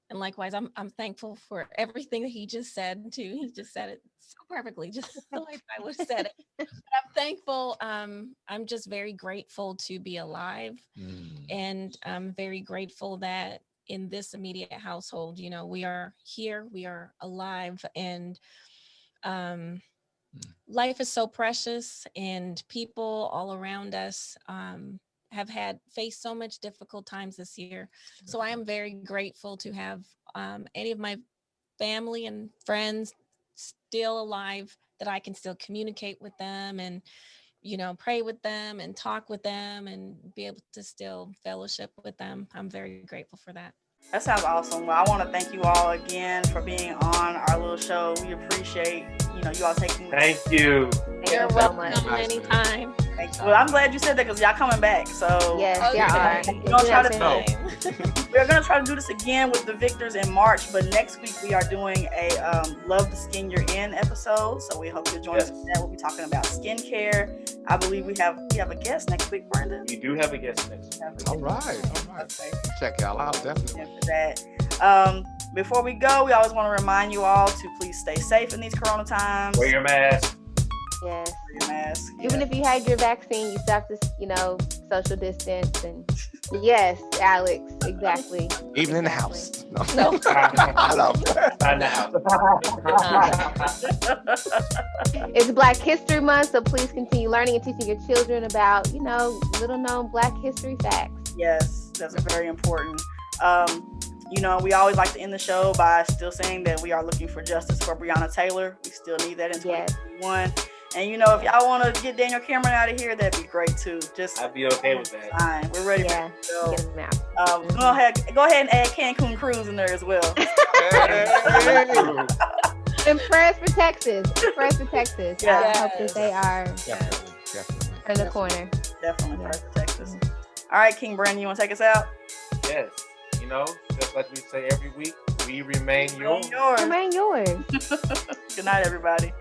And likewise, I'm thankful for everything that he just said too. He just said it so perfectly, just the way I would have said it. But I'm thankful. I'm just very grateful to be alive, and I'm very grateful that in this immediate household, you know, we are here, we are alive, and life is so precious, and people all around us have faced so much difficult times this year. So I am very grateful to have any of my family and friends still alive, that I can still communicate with them and, you know, pray with them and talk with them and be able to still fellowship with them. I'm very grateful for that. That sounds awesome. Well, I want to thank you all again for being on our little show. We appreciate, you all taking. Thank you. You're welcome anytime. Well, I'm glad you said that, because y'all coming back. So yes, we're gonna try to do this again with the Victors in March, but next week we are doing a Love the Skin You're In episode. So we hope you'll join us for that. We'll be talking about skincare. I believe we have a guest next week, Brandon. We do have a guest next week. All right. Okay. Check y'all out, definitely. For that. Before we go, we always want to remind you all to please stay safe in these Corona times. Wear your mask. Yes. Wear your mask. Even if you had your vaccine, you still have to, social distance. And yes, Alex, exactly. Even in the house. No. I love It's Black History Month, so please continue learning and teaching your children about, little known Black history facts. Yes, that's very important. We always like to end the show by still saying that we are looking for justice for Breonna Taylor. We still need that in 2021. And if y'all want to get Daniel Cameron out of here, that'd be great too. I'd be okay with that. Fine. We're ready to go. Get him out. Go ahead and add Cancun Cruise in there as well. And prayers for Texas. I hope that they are Definitely. in the corner. Definitely prayers for Texas. All right, King Brandon, you want to take us out? Yes. Just like we say every week, we remain yours. Remain yours. Good night, everybody.